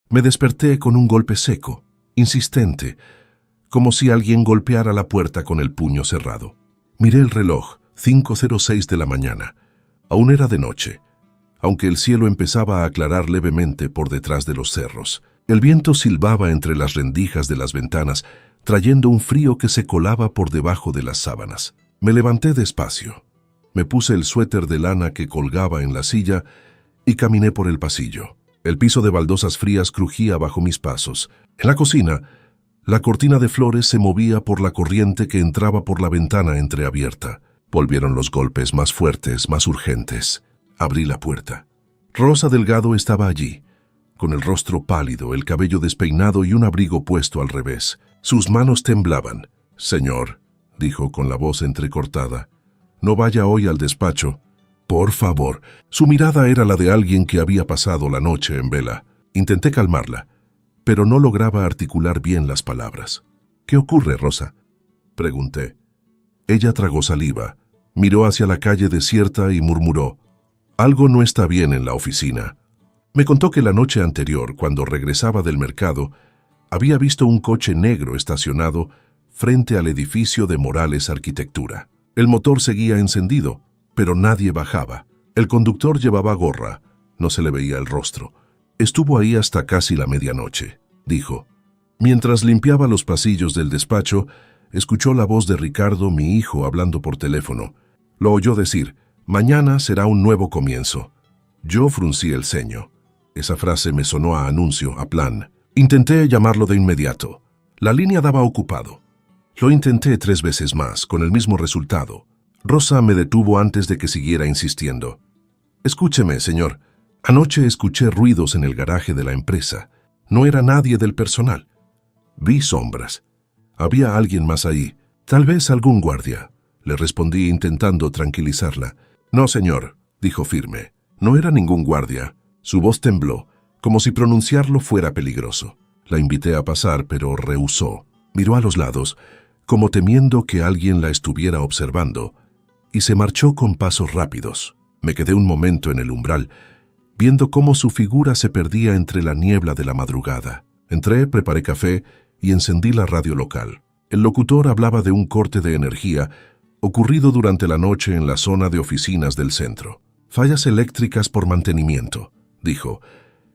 Me desperté con un golpe seco, insistente, como si alguien golpeara la puerta con el puño cerrado. Miré el reloj, 5:06 de la mañana. Aún era de noche, aunque el cielo empezaba a aclarar levemente por detrás de los cerros. El viento silbaba entre las rendijas de las ventanas, trayendo un frío que se colaba por debajo de las sábanas. Me levanté despacio. Me puse el suéter de lana que colgaba en la silla y caminé por el pasillo. El piso de baldosas frías crujía bajo mis pasos. En la cocina, la cortina de flores se movía por la corriente que entraba por la ventana entreabierta. Volvieron los golpes más fuertes, más urgentes. Abrí la puerta. Rosa Delgado estaba allí, con el rostro pálido, el cabello despeinado y un abrigo puesto al revés. Sus manos temblaban. «Señor», dijo con la voz entrecortada, «no vaya hoy al despacho. Por favor». Su mirada era la de alguien que había pasado la noche en vela. Intenté calmarla, pero no lograba articular bien las palabras. «¿Qué ocurre, Rosa?», pregunté. Ella tragó saliva, miró hacia la calle desierta y murmuró: «Algo no está bien en la oficina». Me contó que la noche anterior, cuando regresaba del mercado, había visto un coche negro estacionado frente al edificio de Morales Arquitectura. El motor seguía encendido, pero nadie bajaba. El conductor llevaba gorra, no se le veía el rostro. «Estuvo ahí hasta casi la medianoche», dijo. Mientras limpiaba los pasillos del despacho, escuchó la voz de Ricardo, mi hijo, hablando por teléfono. Lo oyó decir: «Mañana será un nuevo comienzo». Yo fruncí el ceño. Esa frase me sonó a anuncio, a plan. Intenté llamarlo de inmediato. La línea daba ocupado. Lo intenté 3 veces más, con el mismo resultado. Rosa me detuvo antes de que siguiera insistiendo. «Escúcheme, señor. Anoche escuché ruidos en el garaje de la empresa. No era nadie del personal. Vi sombras. Había alguien más ahí. Tal vez algún guardia», le respondí intentando tranquilizarla. «No, señor», dijo firme. «No era ningún guardia». Su voz tembló, como si pronunciarlo fuera peligroso. La invité a pasar, pero rehusó. Miró a los lados, como temiendo que alguien la estuviera observando, y se marchó con pasos rápidos. Me quedé un momento en el umbral, viendo cómo su figura se perdía entre la niebla de la madrugada. Entré, preparé café y encendí la radio local. El locutor hablaba de un corte de energía ocurrido durante la noche en la zona de oficinas del centro. «Fallas eléctricas por mantenimiento», dijo,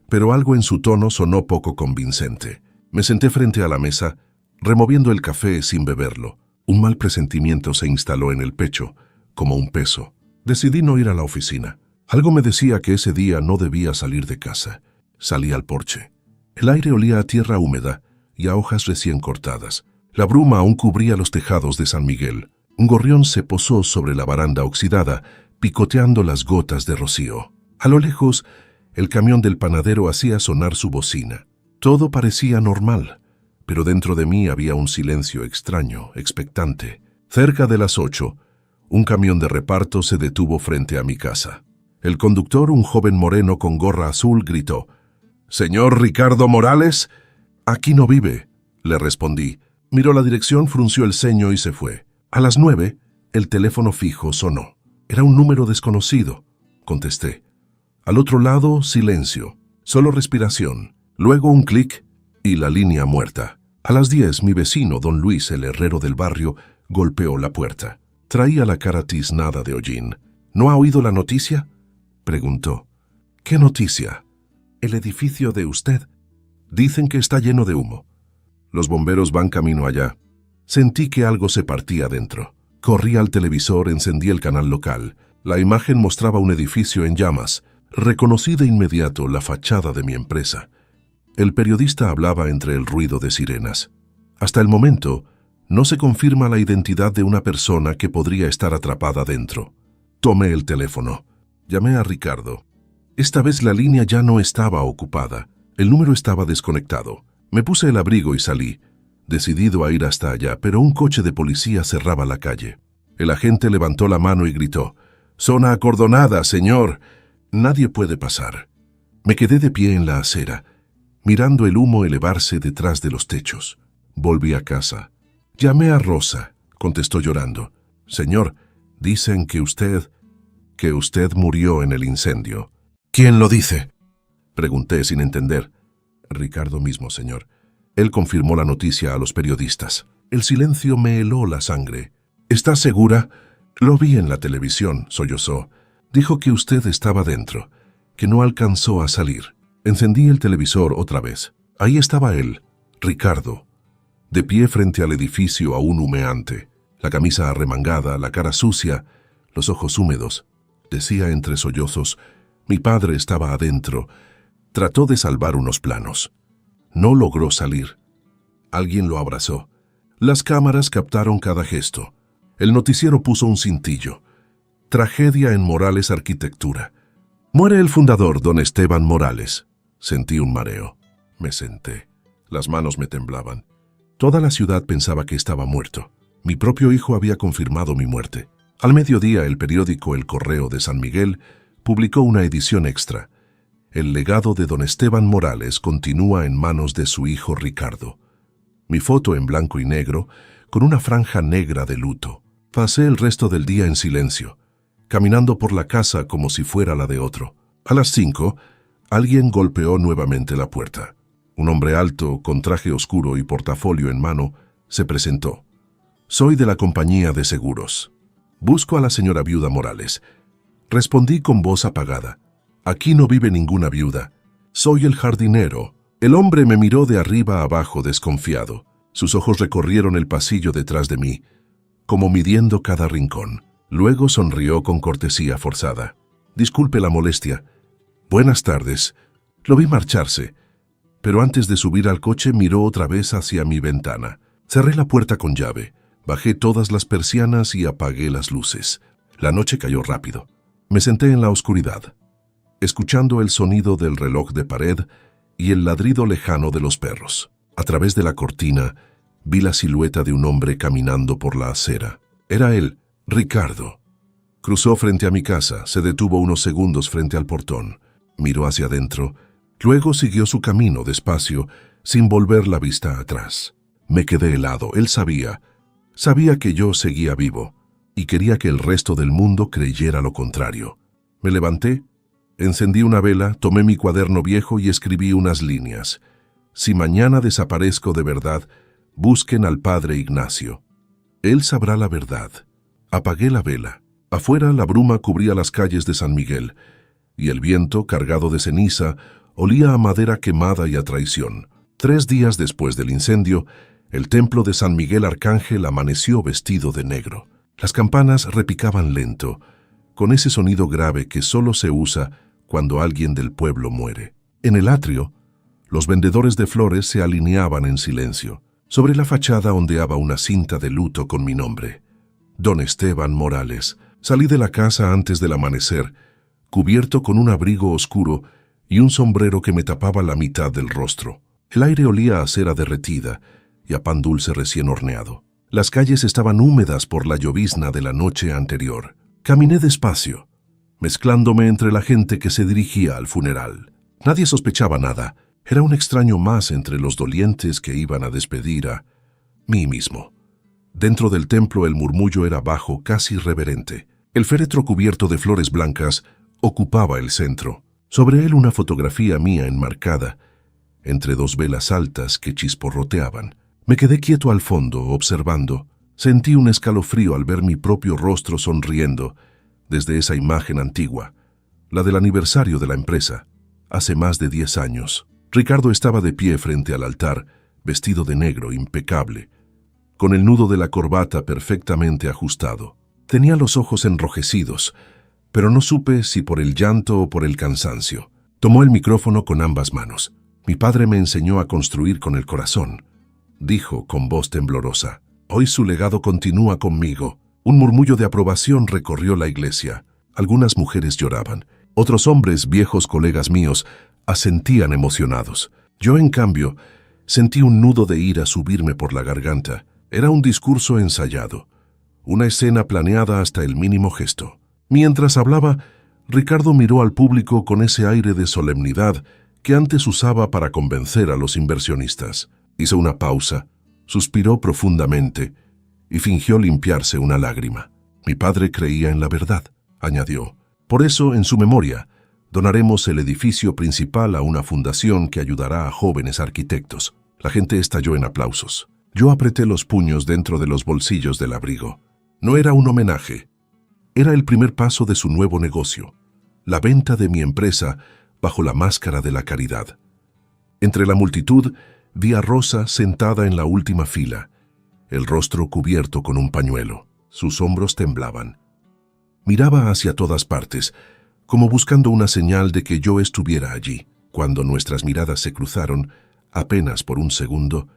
pero algo en su tono sonó poco convincente. Me senté frente a la mesa, removiendo el café sin beberlo. Un mal presentimiento se instaló en el pecho, como un peso. Decidí no ir a la oficina. Algo me decía que ese día no debía salir de casa. Salí al porche. El aire olía a tierra húmeda y a hojas recién cortadas. La bruma aún cubría los tejados de San Miguel. Un gorrión se posó sobre la baranda oxidada, picoteando las gotas de rocío. A lo lejos, el camión del panadero hacía sonar su bocina. Todo parecía normal, pero dentro de mí había un silencio extraño, expectante. Cerca de las 8, un camión de reparto se detuvo frente a mi casa. El conductor, un joven moreno con gorra azul, gritó: «¿Señor Ricardo Morales?» «Aquí no vive», le respondí. Miró la dirección, frunció el ceño y se fue. A las 9, el teléfono fijo sonó. «Era un número desconocido», contesté. Al otro lado, silencio, solo respiración, luego un clic y la línea muerta. A las 10, mi vecino, don Luis, el herrero del barrio, golpeó la puerta. Traía la cara tiznada de hollín. «¿No ha oído la noticia?», preguntó. «¿Qué noticia?». «El edificio de usted. Dicen que está lleno de humo. Los bomberos van camino allá». Sentí que algo se partía dentro. Corrí al televisor, encendí el canal local. La imagen mostraba un edificio en llamas. Reconocí de inmediato la fachada de mi empresa. El periodista hablaba entre el ruido de sirenas. Hasta el momento, no se confirma la identidad de una persona que podría estar atrapada dentro. Tomé el teléfono. Llamé a Ricardo. Esta vez la línea ya no estaba ocupada. El número estaba desconectado. Me puse el abrigo y salí, decidido a ir hasta allá, pero un coche de policía cerraba la calle. El agente levantó la mano y gritó: «Zona acordonada, señor. Nadie puede pasar». Me quedé de pie en la acera, mirando el humo elevarse detrás de los techos. Volví a casa. «Llamé a Rosa», contestó llorando. «Señor, dicen que usted murió en el incendio». «¿Quién lo dice?», pregunté sin entender. Ricardo mismo, señor. Él confirmó la noticia a los periodistas. El silencio me heló la sangre. ¿Está segura? Lo vi en la televisión, sollozó. Dijo que usted estaba dentro, que no alcanzó a salir. Encendí el televisor otra vez. Ahí estaba él, Ricardo, de pie frente al edificio aún humeante, la camisa arremangada, la cara sucia, los ojos húmedos. Decía entre sollozos, mi padre estaba adentro. Trató de salvar unos planos. No logró salir. Alguien lo abrazó. Las cámaras captaron cada gesto. El noticiero puso un cintillo. Tragedia en Morales Arquitectura. Muere el fundador, don Esteban Morales. Sentí un mareo. Me senté. Las manos me temblaban. Toda la ciudad pensaba que estaba muerto. Mi propio hijo había confirmado mi muerte. Al mediodía, el periódico El Correo de San Miguel publicó una edición extra. El legado de don Esteban Morales continúa en manos de su hijo Ricardo. Mi foto en blanco y negro, con una franja negra de luto. Pasé el resto del día en silencio, caminando por la casa como si fuera la de otro. A las 5, alguien golpeó nuevamente la puerta. Un hombre alto, con traje oscuro y portafolio en mano, se presentó. Soy de la compañía de seguros. Busco a la señora viuda Morales. Respondí con voz apagada. Aquí no vive ninguna viuda. Soy el jardinero. El hombre me miró de arriba a abajo desconfiado. Sus ojos recorrieron el pasillo detrás de mí, como midiendo cada rincón. Luego sonrió con cortesía forzada. Disculpe la molestia. Buenas tardes. Lo vi marcharse, pero antes de subir al coche miró otra vez hacia mi ventana. Cerré la puerta con llave, bajé todas las persianas y apagué las luces. La noche cayó rápido. Me senté en la oscuridad, escuchando el sonido del reloj de pared y el ladrido lejano de los perros. A través de la cortina, vi la silueta de un hombre caminando por la acera. Era él, Ricardo. Cruzó frente a mi casa, se detuvo unos segundos frente al portón, miró hacia adentro, luego siguió su camino despacio, sin volver la vista atrás. Me quedé helado. Él sabía que yo seguía vivo, y quería que el resto del mundo creyera lo contrario. Me levanté, encendí una vela, tomé mi cuaderno viejo y escribí unas líneas. Si mañana desaparezco de verdad, busquen al padre Ignacio. Él sabrá la verdad. Apagué la vela. Afuera la bruma cubría las calles de San Miguel, y el viento, cargado de ceniza, olía a madera quemada y a traición. 3 días después del incendio, el templo de San Miguel Arcángel amaneció vestido de negro. Las campanas repicaban lento, con ese sonido grave que solo se usa cuando alguien del pueblo muere. En el atrio, los vendedores de flores se alineaban en silencio. Sobre la fachada ondeaba una cinta de luto con mi nombre. Don Esteban Morales. Salí de la casa antes del amanecer, cubierto con un abrigo oscuro y un sombrero que me tapaba la mitad del rostro. El aire olía a cera derretida y a pan dulce recién horneado. Las calles estaban húmedas por la llovizna de la noche anterior. Caminé despacio, mezclándome entre la gente que se dirigía al funeral. Nadie sospechaba nada. Era un extraño más entre los dolientes que iban a despedir a mí mismo. Dentro del templo el murmullo era bajo, casi reverente. El féretro cubierto de flores blancas ocupaba el centro. Sobre él una fotografía mía enmarcada, entre 2 velas altas que chisporroteaban. Me quedé quieto al fondo, observando. Sentí un escalofrío al ver mi propio rostro sonriendo desde esa imagen antigua, la del aniversario de la empresa, hace más de 10 años. Ricardo estaba de pie frente al altar, vestido de negro, impecable, con el nudo de la corbata perfectamente ajustado. Tenía los ojos enrojecidos, pero no supe si por el llanto o por el cansancio. Tomó el micrófono con ambas manos. Mi padre me enseñó a construir con el corazón, dijo con voz temblorosa. Hoy su legado continúa conmigo. Un murmullo de aprobación recorrió la iglesia. Algunas mujeres lloraban. Otros hombres, viejos colegas míos, asentían emocionados. Yo, en cambio, sentí un nudo de ira subirme por la garganta. Era un discurso ensayado, una escena planeada hasta el mínimo gesto. Mientras hablaba, Ricardo miró al público con ese aire de solemnidad que antes usaba para convencer a los inversionistas. Hizo una pausa, suspiró profundamente y fingió limpiarse una lágrima. Mi padre creía en la verdad, añadió. Por eso, en su memoria, Donaremos el edificio principal a una fundación que ayudará a jóvenes arquitectos. La gente estalló en aplausos. Yo apreté los puños dentro de los bolsillos del abrigo. No era un homenaje. Era el primer paso de su nuevo negocio, la venta de mi empresa bajo la máscara de la caridad. Entre la multitud vi a Rosa sentada en la última fila, el rostro cubierto con un pañuelo. Sus hombros temblaban. Miraba hacia todas partes, como buscando una señal de que yo estuviera allí. Cuando nuestras miradas se cruzaron, apenas por un segundo,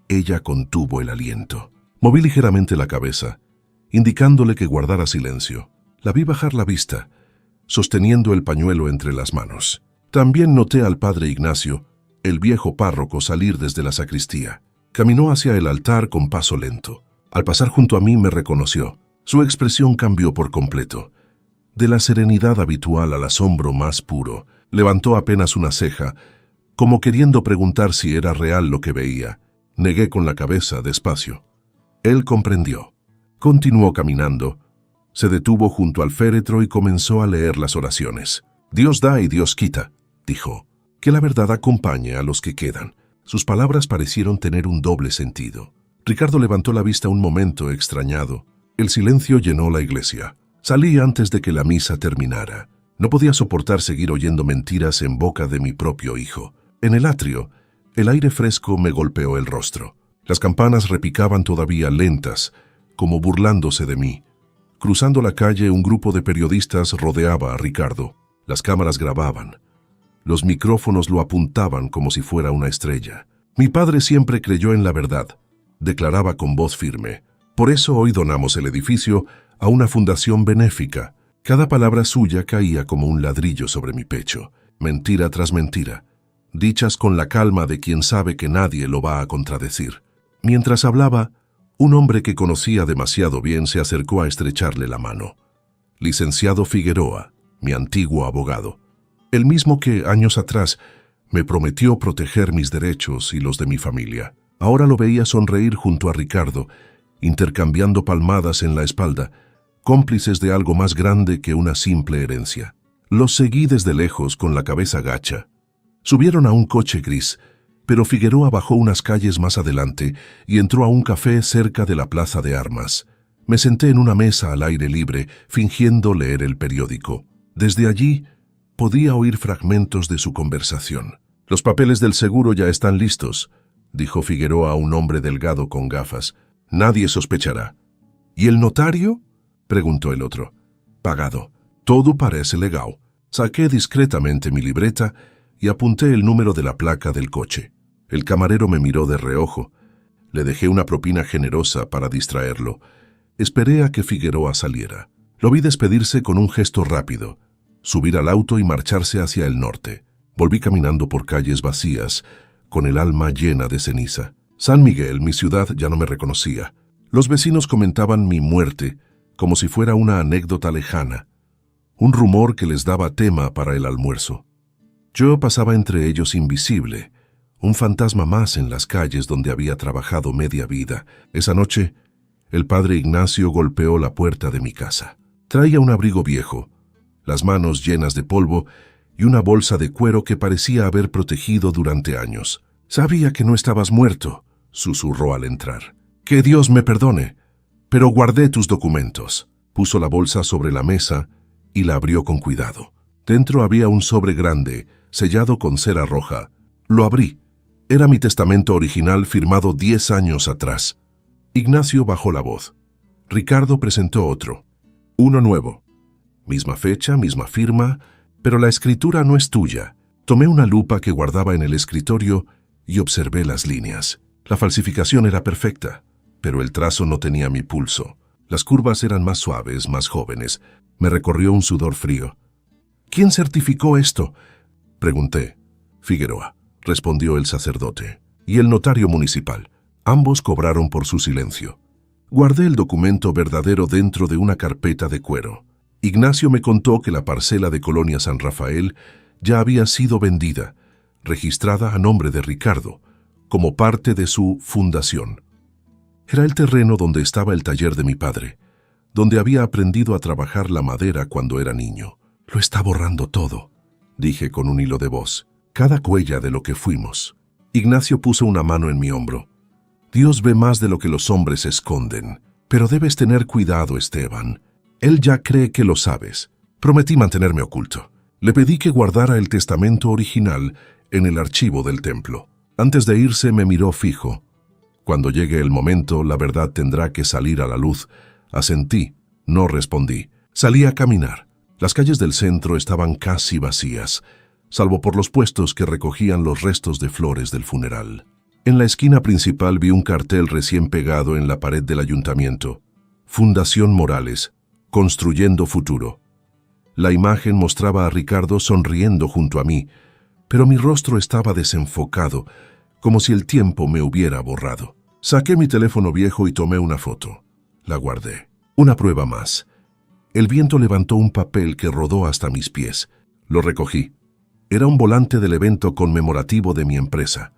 ella contuvo el aliento. Moví ligeramente la cabeza, indicándole que guardara silencio. La vi bajar la vista, sosteniendo el pañuelo entre las manos. También noté al padre Ignacio, el viejo párroco, salir desde la sacristía. Caminó hacia el altar con paso lento. Al pasar junto a mí me reconoció. Su expresión cambió por completo. De la serenidad habitual al asombro más puro, levantó apenas una ceja, como queriendo preguntar si era real lo que veía. Negué con la cabeza, despacio. Él comprendió. Continuó caminando. Se detuvo junto al féretro y comenzó a leer las oraciones. Dios da y Dios quita, dijo. Que la verdad acompañe a los que quedan. Sus palabras parecieron tener un doble sentido. Ricardo levantó la vista un momento, extrañado. El silencio llenó la iglesia. Salí antes de que la misa terminara. No podía soportar seguir oyendo mentiras en boca de mi propio hijo. En el atrio, el aire fresco me golpeó el rostro. Las campanas repicaban todavía lentas, como burlándose de mí. Cruzando la calle, un grupo de periodistas rodeaba a Ricardo. Las cámaras grababan. Los micrófonos lo apuntaban como si fuera una estrella. Mi padre siempre creyó en la verdad, declaraba con voz firme. Por eso hoy donamos el edificio a una fundación benéfica. Cada palabra suya caía como un ladrillo sobre mi pecho, mentira tras mentira, dichas con la calma de quien sabe que nadie lo va a contradecir. Mientras hablaba, un hombre que conocía demasiado bien se acercó a estrecharle la mano. Licenciado Figueroa, mi antiguo abogado, el mismo que, años atrás, me prometió proteger mis derechos y los de mi familia. Ahora lo veía sonreír junto a Ricardo, intercambiando palmadas en la espalda, cómplices de algo más grande que una simple herencia. Los seguí desde lejos con la cabeza gacha. Subieron a un coche gris, pero Figueroa bajó unas calles más adelante y entró a un café cerca de la plaza de armas. Me senté en una mesa al aire libre, fingiendo leer el periódico. Desde allí podía oír fragmentos de su conversación. «Los papeles del seguro ya están listos», dijo Figueroa a un hombre delgado con gafas. «Nadie sospechará». «¿Y el notario?», preguntó el otro. «Pagado. Todo parece legal». Saqué discretamente mi libreta y apunté el número de la placa del coche. El camarero me miró de reojo. Le dejé una propina generosa para distraerlo. Esperé a que Figueroa saliera. Lo vi despedirse con un gesto rápido, subir al auto y marcharse hacia el norte. Volví caminando por calles vacías, con el alma llena de ceniza. San Miguel, mi ciudad, ya no me reconocía. Los vecinos comentaban mi muerte como si fuera una anécdota lejana, un rumor que les daba tema para el almuerzo. Yo pasaba entre ellos invisible, un fantasma más en las calles donde había trabajado media vida. Esa noche, el padre Ignacio golpeó la puerta de mi casa. Traía un abrigo viejo, las manos llenas de polvo y una bolsa de cuero que parecía haber protegido durante años. «Sabía que no estabas muerto», susurró al entrar. «Que Dios me perdone, pero guardé tus documentos». Puso la bolsa sobre la mesa y la abrió con cuidado. Dentro había un sobre grande, sellado con cera roja. Lo abrí. Era mi testamento original firmado 10 años atrás. Ignacio bajó la voz. Ricardo presentó otro. Uno nuevo. Misma fecha, misma firma, pero la escritura no es tuya. Tomé una lupa que guardaba en el escritorio y observé las líneas. La falsificación era perfecta, pero el trazo no tenía mi pulso. Las curvas eran más suaves, más jóvenes. Me recorrió un sudor frío. «¿Quién certificó esto?», pregunté. «Figueroa», respondió el sacerdote, «y el notario municipal». Ambos cobraron por su silencio. Guardé el documento verdadero dentro de una carpeta de cuero. Ignacio me contó que la parcela de Colonia San Rafael ya había sido vendida, registrada a nombre de Ricardo, como parte de su fundación. Era el terreno donde estaba el taller de mi padre, donde había aprendido a trabajar la madera cuando era niño. «Lo está borrando todo», dije con un hilo de voz. Cada huella de lo que fuimos. Ignacio puso una mano en mi hombro. Dios ve más de lo que los hombres esconden. Pero debes tener cuidado, Esteban. Él ya cree que lo sabes. Prometí mantenerme oculto. Le pedí que guardara el testamento original en el archivo del templo. Antes de irse me miró fijo. Cuando llegue el momento, la verdad tendrá que salir a la luz. Asentí, no respondí. Salí a caminar. Las calles del centro estaban casi vacías, salvo por los puestos que recogían los restos de flores del funeral. En la esquina principal vi un cartel recién pegado en la pared del ayuntamiento. Fundación Morales, construyendo futuro. La imagen mostraba a Ricardo sonriendo junto a mí, pero mi rostro estaba desenfocado, como si el tiempo me hubiera borrado. Saqué mi teléfono viejo y tomé una foto. La guardé. Una prueba más. El viento levantó un papel que rodó hasta mis pies. Lo recogí. Era un volante del evento conmemorativo de mi empresa.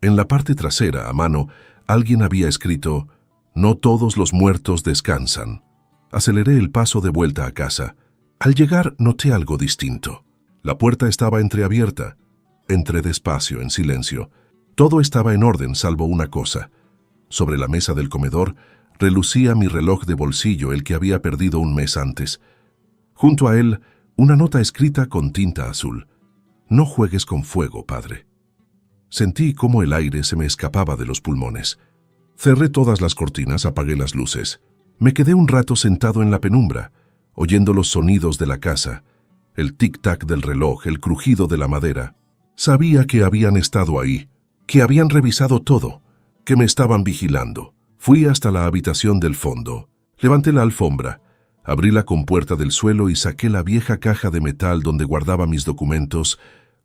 En la parte trasera, a mano, alguien había escrito: «No todos los muertos descansan». Aceleré el paso de vuelta a casa. Al llegar noté algo distinto. La puerta estaba entreabierta. Entré despacio, en silencio. Todo estaba en orden, salvo una cosa. Sobre la mesa del comedor relucía mi reloj de bolsillo, el que había perdido un mes antes. Junto a él, una nota escrita con tinta azul. «No juegues con fuego, padre». Sentí cómo el aire se me escapaba de los pulmones. Cerré todas las cortinas, apagué las luces. Me quedé un rato sentado en la penumbra, oyendo los sonidos de la casa, el tic-tac del reloj, el crujido de la madera. Sabía que habían estado ahí, que habían revisado todo, que me estaban vigilando. Fui hasta la habitación del fondo, levanté la alfombra, abrí la compuerta del suelo y saqué la vieja caja de metal donde guardaba mis documentos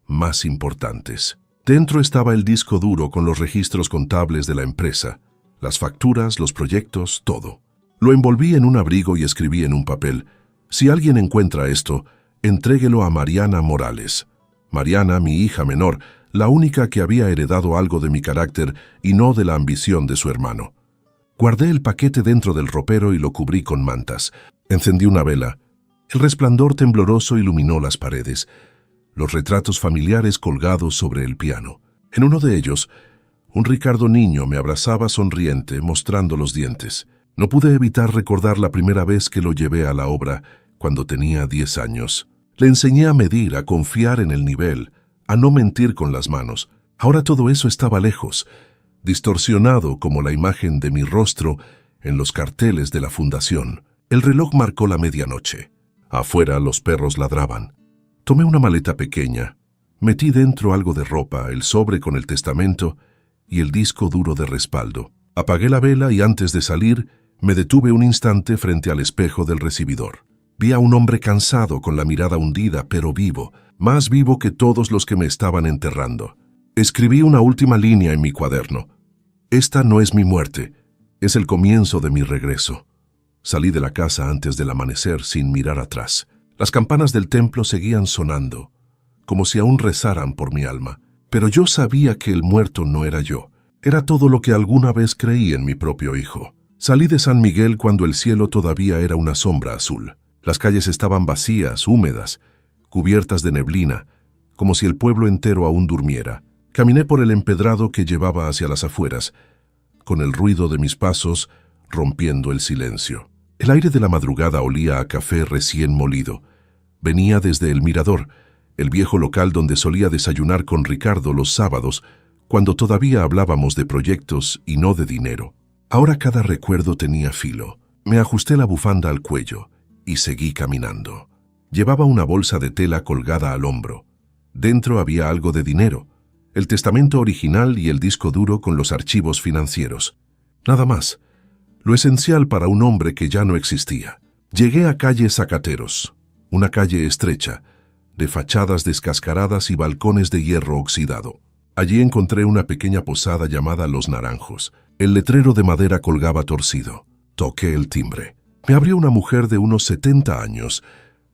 más importantes. Dentro estaba el disco duro con los registros contables de la empresa, las facturas, los proyectos, todo. Lo envolví en un abrigo y escribí en un papel: «Si alguien encuentra esto, entréguelo a Mariana Morales». Mariana, mi hija menor, la única que había heredado algo de mi carácter y no de la ambición de su hermano. Guardé el paquete dentro del ropero y lo cubrí con mantas. Encendí una vela. El resplandor tembloroso iluminó las paredes, los retratos familiares colgados sobre el piano. En uno de ellos, un Ricardo niño me abrazaba sonriente, mostrando los dientes. No pude evitar recordar la primera vez que lo llevé a la obra, cuando tenía 10 años. Le enseñé a medir, a confiar en el nivel, a no mentir con las manos. Ahora todo eso estaba lejos, distorsionado como la imagen de mi rostro en los carteles de la fundación. El reloj marcó la medianoche. Afuera los perros ladraban. Tomé una maleta pequeña, metí dentro algo de ropa, el sobre con el testamento y el disco duro de respaldo. Apagué la vela y antes de salir, me detuve un instante frente al espejo del recibidor. Vi a un hombre cansado, con la mirada hundida, pero vivo, más vivo que todos los que me estaban enterrando. Escribí una última línea en mi cuaderno. «Esta no es mi muerte, es el comienzo de mi regreso». Salí de la casa antes del amanecer sin mirar atrás. Las campanas del templo seguían sonando, como si aún rezaran por mi alma. Pero yo sabía que el muerto no era yo. Era todo lo que alguna vez creí en mi propio hijo. Salí de San Miguel cuando el cielo todavía era una sombra azul. Las calles estaban vacías, húmedas, cubiertas de neblina, como si el pueblo entero aún durmiera. Caminé por el empedrado que llevaba hacia las afueras, con el ruido de mis pasos rompiendo el silencio. El aire de la madrugada olía a café recién molido. Venía desde el Mirador, el viejo local donde solía desayunar con Ricardo los sábados, cuando todavía hablábamos de proyectos y no de dinero. Ahora cada recuerdo tenía filo. Me ajusté la bufanda al cuello y seguí caminando. Llevaba una bolsa de tela colgada al hombro. Dentro había algo de dinero, el testamento original y el disco duro con los archivos financieros. Nada más. Lo esencial para un hombre que ya no existía. Llegué a calle Zacateros, una calle estrecha, de fachadas descascaradas y balcones de hierro oxidado. Allí encontré una pequeña posada llamada Los Naranjos. El letrero de madera colgaba torcido. Toqué el timbre. Me abrió una mujer de unos 70 años,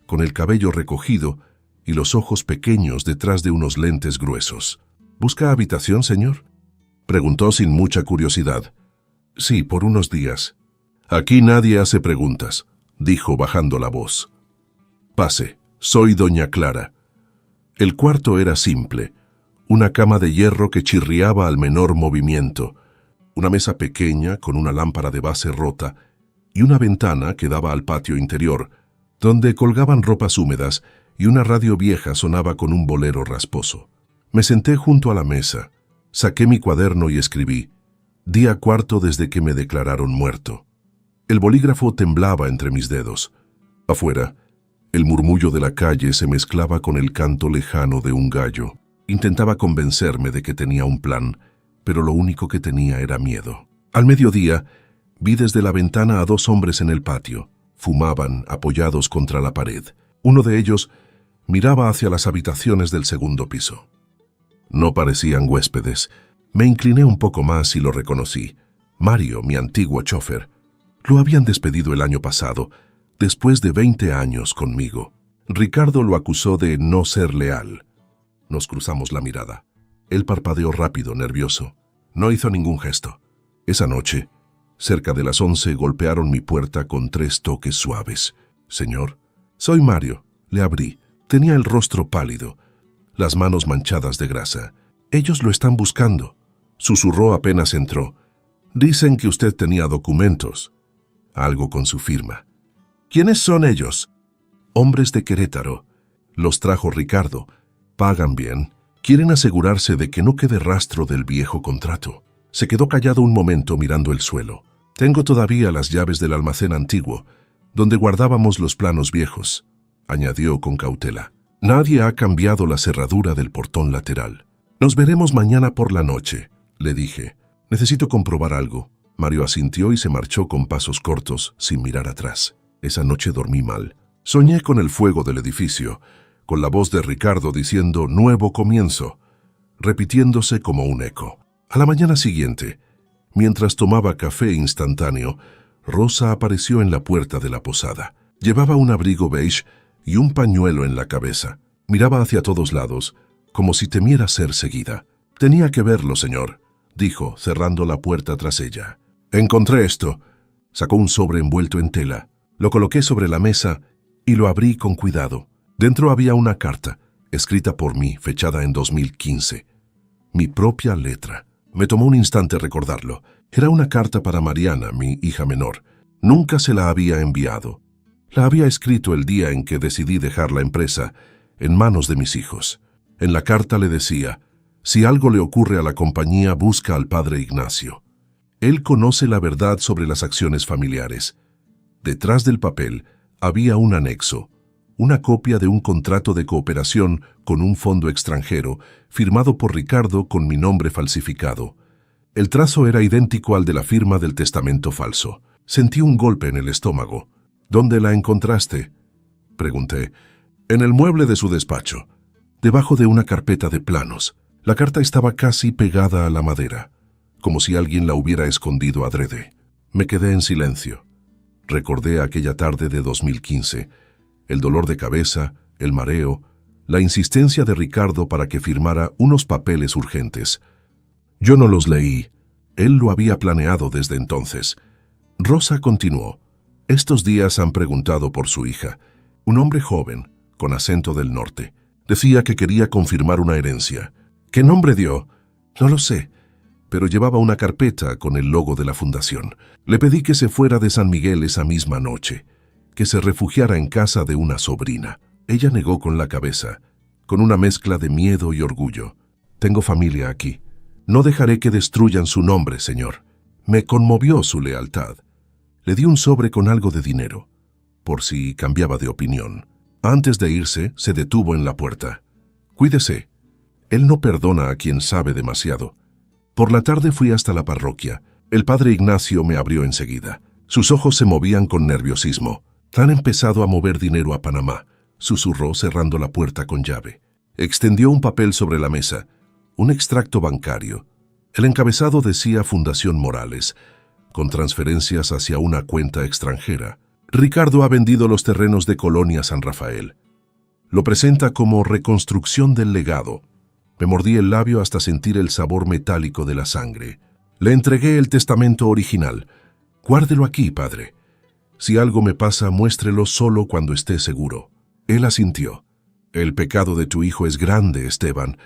con el cabello recogido y los ojos pequeños detrás de unos lentes gruesos. «¿Busca habitación, señor?», preguntó sin mucha curiosidad. «Sí, por unos días». «Aquí nadie hace preguntas», dijo bajando la voz. «Pase, soy doña Clara». El cuarto era simple, una cama de hierro que chirriaba al menor movimiento, una mesa pequeña con una lámpara de base rota y una ventana que daba al patio interior, donde colgaban ropas húmedas y una radio vieja sonaba con un bolero rasposo. Me senté junto a la mesa, saqué mi cuaderno y escribí: día cuarto desde que me declararon muerto. El bolígrafo temblaba entre mis dedos. Afuera, el murmullo de la calle se mezclaba con el canto lejano de un gallo. Intentaba convencerme de que tenía un plan, pero lo único que tenía era miedo. Al mediodía, vi desde la ventana a dos hombres en el patio. Fumaban, apoyados contra la pared. Uno de ellos miraba hacia las habitaciones del segundo piso. No parecían huéspedes. Me incliné un poco más y lo reconocí. Mario, mi antiguo chofer. Lo habían despedido el año pasado, después de 20 años conmigo. Ricardo lo acusó de no ser leal. Nos cruzamos la mirada. Él parpadeó rápido, nervioso. No hizo ningún gesto. Esa noche, cerca de las 11, golpearon mi puerta con 3 toques suaves. «Señor». «Soy Mario». Le abrí. Tenía el rostro pálido, las manos manchadas de grasa. «Ellos lo están buscando», susurró apenas entró. «Dicen que usted tenía documentos». Algo con su firma. «¿Quiénes son ellos?» «Hombres de Querétaro. Los trajo Ricardo. Pagan bien. Quieren asegurarse de que no quede rastro del viejo contrato». Se quedó callado un momento mirando el suelo. «Tengo todavía las llaves del almacén antiguo, donde guardábamos los planos viejos», añadió con cautela. «Nadie ha cambiado la cerradura del portón lateral». «Nos veremos mañana por la noche», le dije. «Necesito comprobar algo». Mario asintió y se marchó con pasos cortos, sin mirar atrás. Esa noche dormí mal. Soñé con el fuego del edificio, con la voz de Ricardo diciendo «nuevo comienzo», repitiéndose como un eco. A la mañana siguiente, mientras tomaba café instantáneo, Rosa apareció en la puerta de la posada. Llevaba un abrigo beige y un pañuelo en la cabeza. Miraba hacia todos lados, como si temiera ser seguida. «Tenía que verlo, señor», dijo, cerrando la puerta tras ella. «Encontré esto». Sacó un sobre envuelto en tela. Lo coloqué sobre la mesa y lo abrí con cuidado. Dentro había una carta, escrita por mí, fechada en 2015. Mi propia letra. Me tomó un instante recordarlo. Era una carta para Mariana, mi hija menor. Nunca se la había enviado. La había escrito el día en que decidí dejar la empresa, en manos de mis hijos. En la carta le decía: «Si algo le ocurre a la compañía, busca al padre Ignacio. Él conoce la verdad sobre las acciones familiares». Detrás del papel había un anexo, una copia de un contrato de cooperación con un fondo extranjero, firmado por Ricardo con mi nombre falsificado. El trazo era idéntico al de la firma del testamento falso. Sentí un golpe en el estómago. «¿Dónde la encontraste?», pregunté. «En el mueble de su despacho, debajo de una carpeta de planos». La carta estaba casi pegada a la madera, como si alguien la hubiera escondido adrede. Me quedé en silencio. Recordé aquella tarde de 2015, el dolor de cabeza, el mareo, la insistencia de Ricardo para que firmara unos papeles urgentes. Yo no los leí. Él lo había planeado desde entonces. Rosa continuó. «Estos días han preguntado por su hija, un hombre joven, con acento del norte. Decía que quería confirmar una herencia. ¿Qué nombre dio? No lo sé, pero llevaba una carpeta con el logo de la fundación. Le pedí que se fuera de San Miguel esa misma noche, que se refugiara en casa de una sobrina. Ella negó con la cabeza, con una mezcla de miedo y orgullo. «Tengo familia aquí. No dejaré que destruyan su nombre, señor». Me conmovió su lealtad. Le di un sobre con algo de dinero, por si cambiaba de opinión. Antes de irse, se detuvo en la puerta. «Cuídese. Él no perdona a quien sabe demasiado». Por la tarde fui hasta la parroquia. El padre Ignacio me abrió enseguida. Sus ojos se movían con nerviosismo. «Han empezado a mover dinero a Panamá», susurró cerrando la puerta con llave. Extendió un papel sobre la mesa, un extracto bancario. El encabezado decía Fundación Morales, con transferencias hacia una cuenta extranjera. Ricardo ha vendido los terrenos de Colonia San Rafael. Lo presenta como reconstrucción del legado. Me mordí el labio hasta sentir el sabor metálico de la sangre. Le entregué el testamento original. «Guárdelo aquí, padre. Si algo me pasa, muéstrelo solo cuando esté seguro». Él asintió. El pecado de tu hijo es grande, Esteban,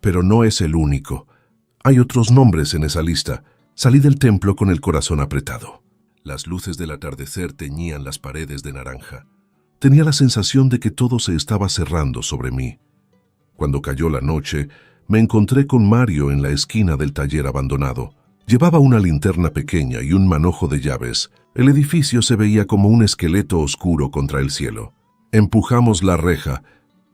pero no es el único. Hay otros nombres en esa lista. Salí del templo con el corazón apretado. Las luces del atardecer teñían las paredes de naranja. Tenía la sensación de que todo se estaba cerrando sobre mí. Cuando cayó la noche, me encontré con Mario en la esquina del taller abandonado. Llevaba una linterna pequeña y un manojo de llaves. El edificio se veía como un esqueleto oscuro contra el cielo. Empujamos la reja.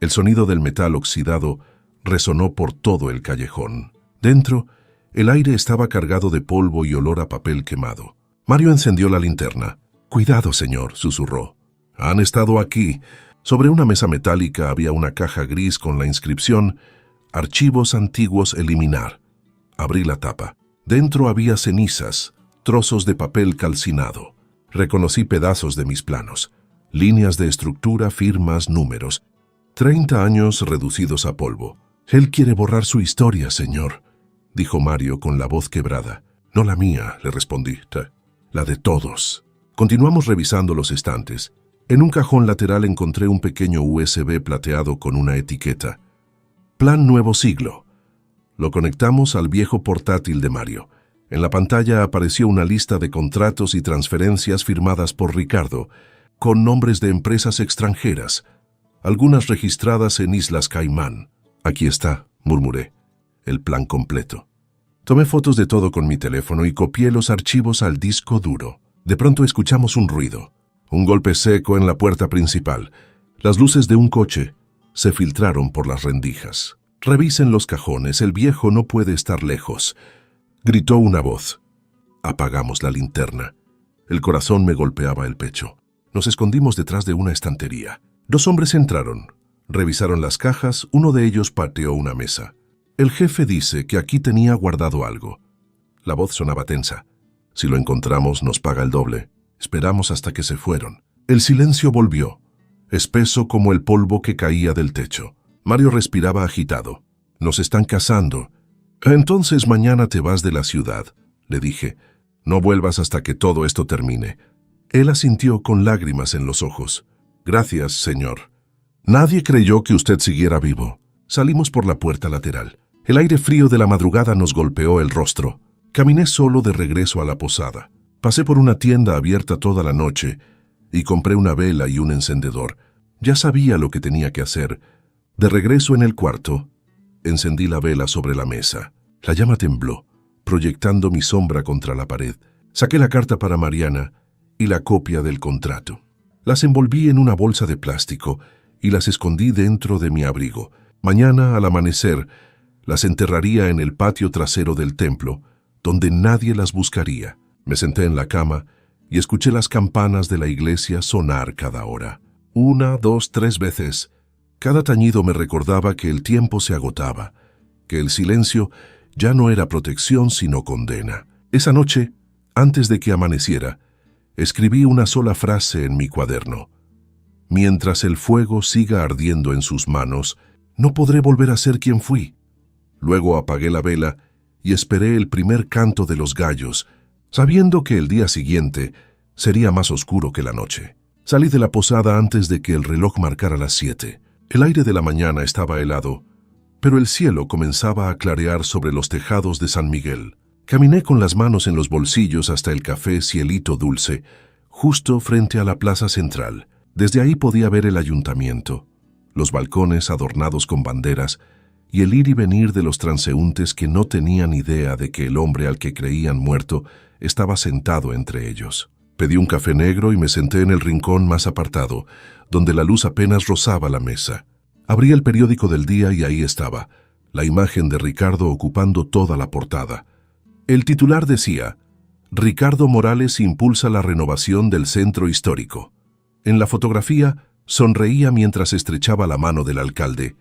El sonido del metal oxidado resonó por todo el callejón. Dentro, el aire estaba cargado de polvo y olor a papel quemado. Mario encendió la linterna. «Cuidado, señor», susurró. «Han estado aquí». Sobre una mesa metálica había una caja gris con la inscripción «Archivos antiguos eliminar». Abrí la tapa. Dentro había cenizas, trozos de papel calcinado. Reconocí pedazos de mis planos, líneas de estructura, firmas, números. 30 años reducidos a polvo. «Él quiere borrar su historia, señor», dijo Mario con la voz quebrada. «No la mía», le respondí. «La de todos». Continuamos revisando los estantes. En un cajón lateral encontré un pequeño USB plateado con una etiqueta. «Plan Nuevo Siglo». Lo conectamos al viejo portátil de Mario. En la pantalla apareció una lista de contratos y transferencias firmadas por Ricardo, con nombres de empresas extranjeras, algunas registradas en Islas Caimán. «Aquí está», murmuré, «el plan completo». Tomé fotos de todo con mi teléfono y copié los archivos al disco duro. De pronto escuchamos un ruido, un golpe seco en la puerta principal. Las luces de un coche se filtraron por las rendijas. «Revisen los cajones, el viejo no puede estar lejos», gritó una voz. Apagamos la linterna. El corazón me golpeaba el pecho. Nos escondimos detrás de una estantería. 2 hombres entraron. Revisaron las cajas, uno de ellos pateó una mesa. «El jefe dice que aquí tenía guardado algo». La voz sonaba tensa. «Si lo encontramos, nos paga el doble». Esperamos hasta que se fueron. El silencio volvió, espeso como el polvo que caía del techo. Mario respiraba agitado. «Nos están cazando». «Entonces mañana te vas de la ciudad», le dije. «No vuelvas hasta que todo esto termine». Él asintió con lágrimas en los ojos. «Gracias, señor. Nadie creyó que usted siguiera vivo». Salimos por la puerta lateral. El aire frío de la madrugada nos golpeó el rostro. Caminé solo de regreso a la posada. Pasé por una tienda abierta toda la noche y compré una vela y un encendedor. Ya sabía lo que tenía que hacer. De regreso en el cuarto, encendí la vela sobre la mesa. La llama tembló, proyectando mi sombra contra la pared. Saqué la carta para Mariana y la copia del contrato. Las envolví en una bolsa de plástico y las escondí dentro de mi abrigo. Mañana, al amanecer, las enterraría en el patio trasero del templo, donde nadie las buscaría. Me senté en la cama y escuché las campanas de la iglesia sonar cada hora. 1, 2, 3 veces. Cada tañido me recordaba que el tiempo se agotaba, que el silencio ya no era protección sino condena. Esa noche, antes de que amaneciera, escribí una sola frase en mi cuaderno. «Mientras el fuego siga ardiendo en sus manos, no podré volver a ser quien fui». Luego apagué la vela y esperé el primer canto de los gallos, sabiendo que el día siguiente sería más oscuro que la noche. Salí de la posada antes de que el reloj marcara las 7. El aire de la mañana estaba helado, pero el cielo comenzaba a clarear sobre los tejados de San Miguel. Caminé con las manos en los bolsillos hasta el café Cielito Dulce, justo frente a la plaza central. Desde ahí podía ver el ayuntamiento, los balcones adornados con banderas y el ir y venir de los transeúntes que no tenían idea de que el hombre al que creían muerto estaba sentado entre ellos. Pedí un café negro y me senté en el rincón más apartado, donde la luz apenas rozaba la mesa. Abrí el periódico del día y ahí estaba, la imagen de Ricardo ocupando toda la portada. El titular decía: «Ricardo Morales impulsa la renovación del centro histórico». En la fotografía sonreía mientras estrechaba la mano del alcalde.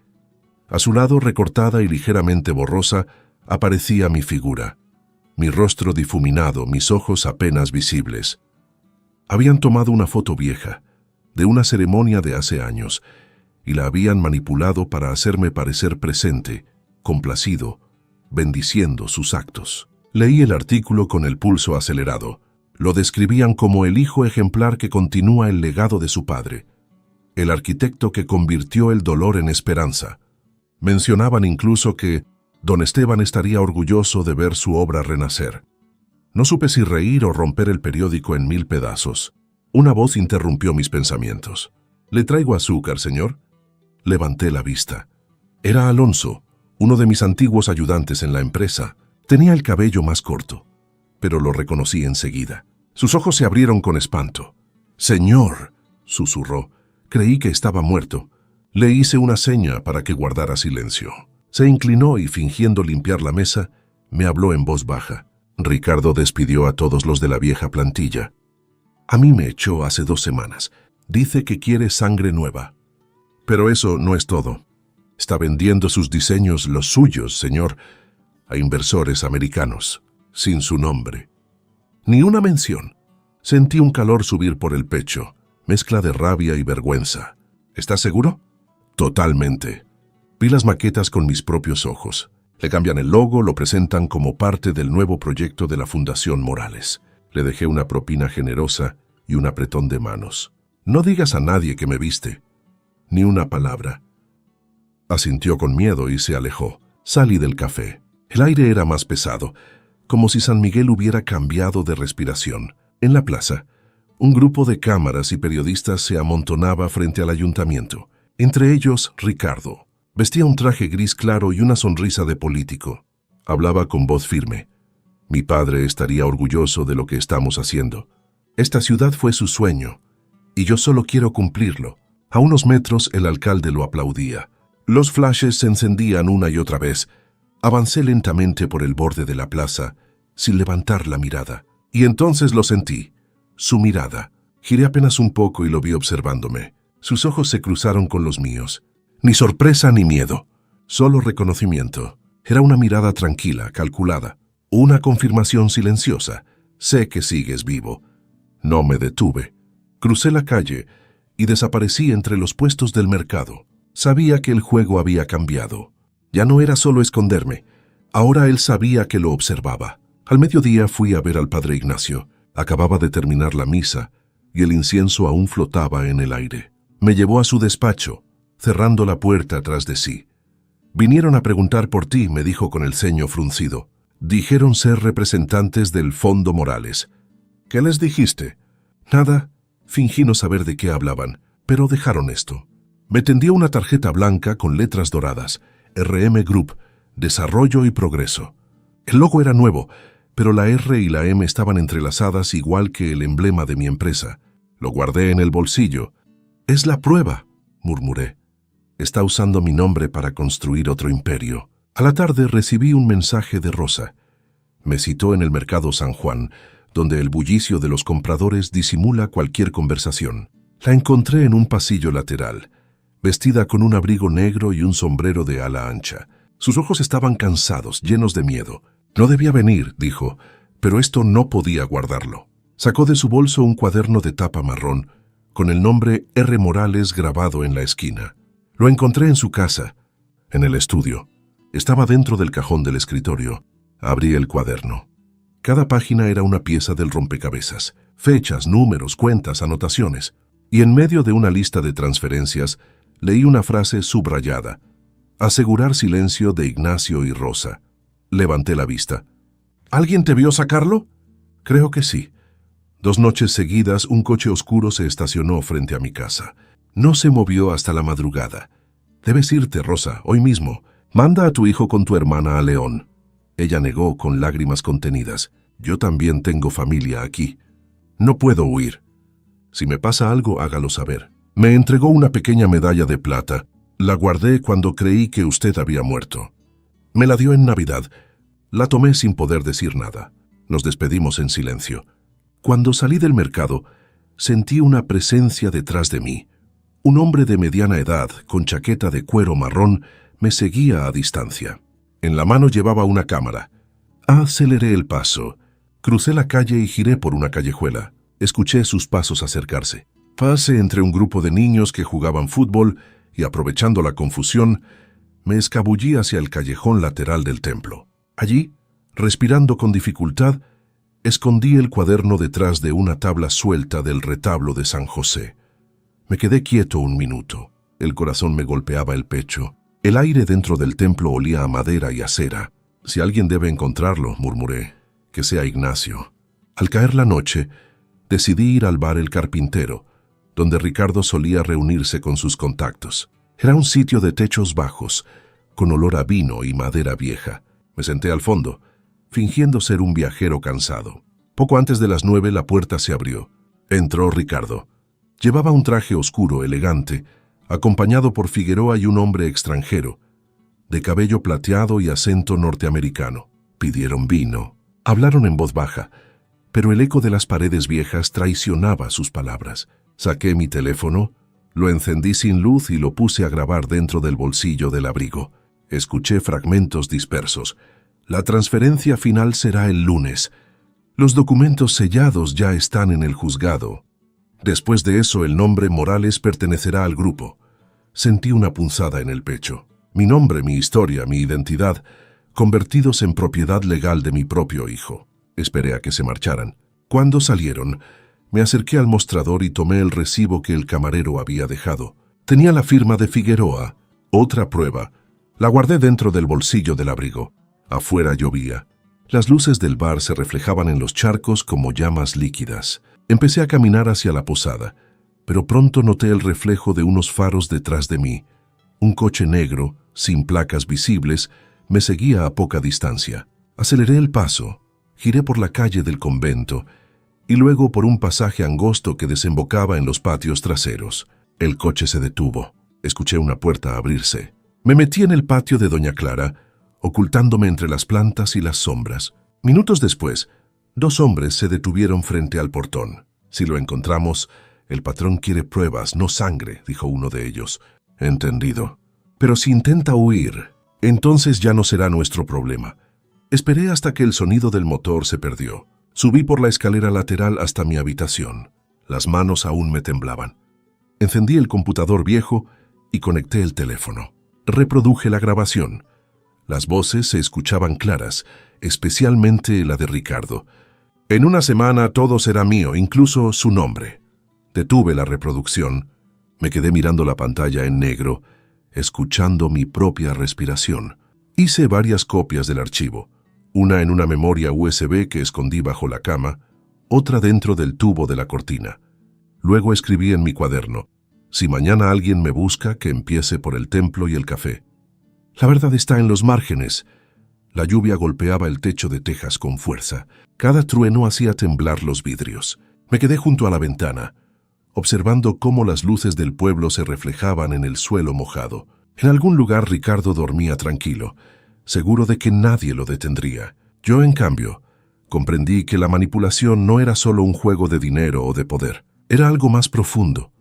A su lado, recortada y ligeramente borrosa, aparecía mi figura, mi rostro difuminado, mis ojos apenas visibles. Habían tomado una foto vieja, de una ceremonia de hace años, y la habían manipulado para hacerme parecer presente, complacido, bendiciendo sus actos. Leí el artículo con el pulso acelerado. Lo describían como el hijo ejemplar que continúa el legado de su padre. el arquitecto que convirtió el dolor en esperanza. Mencionaban incluso que don Esteban estaría orgulloso de ver su obra renacer. No supe si reír o romper el periódico en 1000 pedazos. Una voz interrumpió mis pensamientos. «¿Le traigo azúcar, señor?» Levanté la vista. Era Alonso, uno de mis antiguos ayudantes en la empresa. Tenía el cabello más corto, pero lo reconocí enseguida. Sus ojos se abrieron con espanto. «Señor», susurró, creí que estaba muerto. Le hice una seña para que guardara silencio. Se inclinó y, fingiendo limpiar la mesa, me habló en voz baja. «Ricardo despidió a todos los de la vieja plantilla. A mí me echó hace 2 semanas. Dice que quiere sangre nueva. Pero eso no es todo. Está vendiendo sus diseños, los suyos, señor, a inversores americanos, sin su nombre». Ni una mención. Sentí un calor subir por el pecho, mezcla de rabia y vergüenza. «¿Estás seguro?» «Totalmente. Vi las maquetas con mis propios ojos. Le cambian el logo, lo presentan como parte del nuevo proyecto de la Fundación Morales». Le dejé una propina generosa y un apretón de manos. «No digas a nadie que me viste». «Ni una palabra». Asintió con miedo y se alejó. Salí del café. El aire era más pesado, como si San Miguel hubiera cambiado de respiración. En la plaza, un grupo de cámaras y periodistas se amontonaba frente al ayuntamiento. Entre ellos, Ricardo. Vestía un traje gris claro y una sonrisa de político. Hablaba con voz firme. «Mi padre estaría orgulloso de lo que estamos haciendo. Esta ciudad fue su sueño, y yo solo quiero cumplirlo». A unos metros el alcalde lo aplaudía. Los flashes se encendían una y otra vez. Avancé lentamente por el borde de la plaza, sin levantar la mirada. Y entonces lo sentí, su mirada. Giré apenas un poco y lo vi observándome. Sus ojos se cruzaron con los míos. Ni sorpresa ni miedo, solo reconocimiento. Era una mirada tranquila, calculada. Una confirmación silenciosa. «Sé que sigues vivo». No me detuve. Crucé la calle y desaparecí entre los puestos del mercado. Sabía que el juego había cambiado. Ya no era solo esconderme. Ahora él sabía que lo observaba. Al mediodía fui a ver al padre Ignacio. Acababa de terminar la misa y el incienso aún flotaba en el aire. Me llevó a su despacho, cerrando la puerta tras de sí. «Vinieron a preguntar por ti», me dijo con el ceño fruncido. «Dijeron ser representantes del Fondo Morales». «¿Qué les dijiste?» «Nada». Fingí no saber de qué hablaban, pero dejaron esto. Me tendió una tarjeta blanca con letras doradas. RM Group, Desarrollo y Progreso. El logo era nuevo, pero la R y la M estaban entrelazadas igual que el emblema de mi empresa. Lo guardé en el bolsillo. «Es la prueba», murmuré. «Está usando mi nombre para construir otro imperio». A la tarde recibí un mensaje de Rosa. Me citó en el mercado San Juan, donde el bullicio de los compradores disimula cualquier conversación. La encontré en un pasillo lateral, vestida con un abrigo negro y un sombrero de ala ancha. Sus ojos estaban cansados, llenos de miedo. «No debía venir», dijo, pero esto no podía guardarlo. Sacó de su bolso un cuaderno de tapa marrón, con el nombre R. Morales grabado en la esquina. Lo encontré en su casa, en el estudio. Estaba dentro del cajón del escritorio. Abrí el cuaderno. Cada página era una pieza del rompecabezas. Fechas, números, cuentas, anotaciones. Y en medio de una lista de transferencias, leí una frase subrayada. «Asegurar silencio de Ignacio y Rosa». Levanté la vista. «¿Alguien te vio sacarlo?» «Creo que sí». 2 noches seguidas un coche oscuro se estacionó frente a mi casa. No se movió hasta la madrugada. «Debes irte, Rosa, hoy mismo. Manda a tu hijo con tu hermana a León». Ella negó con lágrimas contenidas. «Yo también tengo familia aquí. No puedo huir. Si me pasa algo, hágalo saber». Me entregó una pequeña medalla de plata. La guardé cuando creí que usted había muerto. Me la dio en Navidad. La tomé sin poder decir nada. Nos despedimos en silencio. Cuando salí del mercado, sentí una presencia detrás de mí. Un hombre de mediana edad, con chaqueta de cuero marrón, me seguía a distancia. En la mano llevaba una cámara. Aceleré el paso. Crucé la calle y giré por una callejuela. Escuché sus pasos acercarse. Pasé entre un grupo de niños que jugaban fútbol y, aprovechando la confusión, me escabullí hacia el callejón lateral del templo. Allí, respirando con dificultad, escondí el cuaderno detrás de una tabla suelta del retablo de San José. Me quedé quieto un minuto. El corazón me golpeaba el pecho. El aire dentro del templo olía a madera y a cera. Si alguien debe encontrarlo, murmuré, que sea Ignacio. Al caer la noche, decidí ir al bar El Carpintero, donde Ricardo solía reunirse con sus contactos. Era un sitio de techos bajos, con olor a vino y madera vieja. Me senté al fondo, fingiendo ser un viajero cansado. Poco antes de las 9 la puerta se abrió. Entró Ricardo. Llevaba un traje oscuro, elegante, acompañado por Figueroa y un hombre extranjero, de cabello plateado y acento norteamericano. Pidieron vino. Hablaron en voz baja, pero el eco de las paredes viejas traicionaba sus palabras. Saqué mi teléfono, lo encendí sin luz y lo puse a grabar dentro del bolsillo del abrigo. Escuché fragmentos dispersos. La transferencia final será el lunes. Los documentos sellados ya están en el juzgado. Después de eso, el nombre Morales pertenecerá al grupo. Sentí una punzada en el pecho. Mi nombre, mi historia, mi identidad, convertidos en propiedad legal de mi propio hijo. Esperé a que se marcharan. Cuando salieron, me acerqué al mostrador y tomé el recibo que el camarero había dejado. Tenía la firma de Figueroa. Otra prueba. La guardé dentro del bolsillo del abrigo. Afuera llovía. Las luces del bar se reflejaban en los charcos como llamas líquidas. Empecé a caminar hacia la posada, pero pronto noté el reflejo de unos faros detrás de mí. Un coche negro, sin placas visibles, me seguía a poca distancia. Aceleré el paso, giré por la calle del convento y luego por un pasaje angosto que desembocaba en los patios traseros. El coche se detuvo. Escuché una puerta abrirse. Me metí en el patio de Doña Clara, ocultándome entre las plantas y las sombras. Minutos después, 2 hombres se detuvieron frente al portón. Si lo encontramos, el patrón quiere pruebas, no sangre, dijo uno de ellos. Entendido. Pero si intenta huir, entonces ya no será nuestro problema. Esperé hasta que el sonido del motor se perdió. Subí por la escalera lateral hasta mi habitación. Las manos aún me temblaban. Encendí el computador viejo y conecté el teléfono. Reproduje la grabación. Las voces se escuchaban claras, especialmente la de Ricardo. En una semana todo será mío, incluso su nombre. Detuve la reproducción. Me quedé mirando la pantalla en negro, escuchando mi propia respiración. Hice varias copias del archivo. Una en una memoria USB que escondí bajo la cama, otra dentro del tubo de la cortina. Luego escribí en mi cuaderno: si mañana alguien me busca, que empiece por el templo y el café. La verdad está en los márgenes. La lluvia golpeaba el techo de tejas con fuerza. Cada trueno hacía temblar los vidrios. Me quedé junto a la ventana, observando cómo las luces del pueblo se reflejaban en el suelo mojado. En algún lugar Ricardo dormía tranquilo, seguro de que nadie lo detendría. Yo, en cambio, comprendí que la manipulación no era solo un juego de dinero o de poder. Era algo más profundo.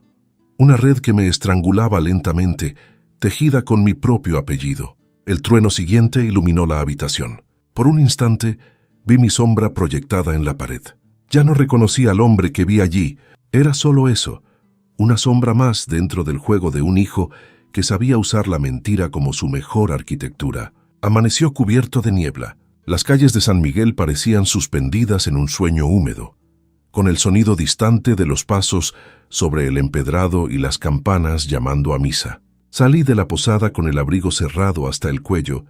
Una red que me estrangulaba lentamente, tejida con mi propio apellido. El trueno siguiente iluminó la habitación. Por un instante, vi mi sombra proyectada en la pared. Ya no reconocí al hombre que vi allí. Era solo eso, una sombra más dentro del juego de un hijo que sabía usar la mentira como su mejor arquitectura. Amaneció cubierto de niebla. Las calles de San Miguel parecían suspendidas en un sueño húmedo, con el sonido distante de los pasos sobre el empedrado y las campanas llamando a misa. Salí de la posada con el abrigo cerrado hasta el cuello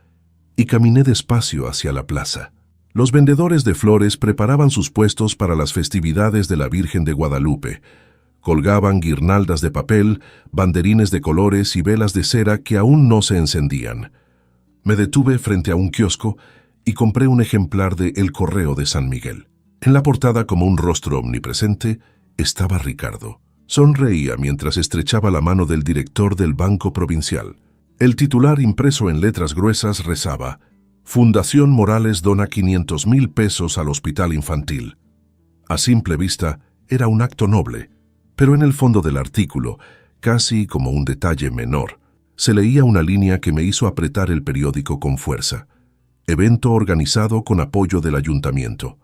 y caminé despacio hacia la plaza. Los vendedores de flores preparaban sus puestos para las festividades de la Virgen de Guadalupe. Colgaban guirnaldas de papel, banderines de colores y velas de cera que aún no se encendían. Me detuve frente a un kiosco y compré un ejemplar de El Correo de San Miguel. En la portada, como un rostro omnipresente, estaba Ricardo. Sonreía mientras estrechaba la mano del director del Banco Provincial. El titular, impreso en letras gruesas, rezaba: Fundación Morales dona 500,000 pesos al hospital infantil. A simple vista, era un acto noble, pero en el fondo del artículo, casi como un detalle menor, se leía una línea que me hizo apretar el periódico con fuerza. Evento organizado con apoyo del ayuntamiento.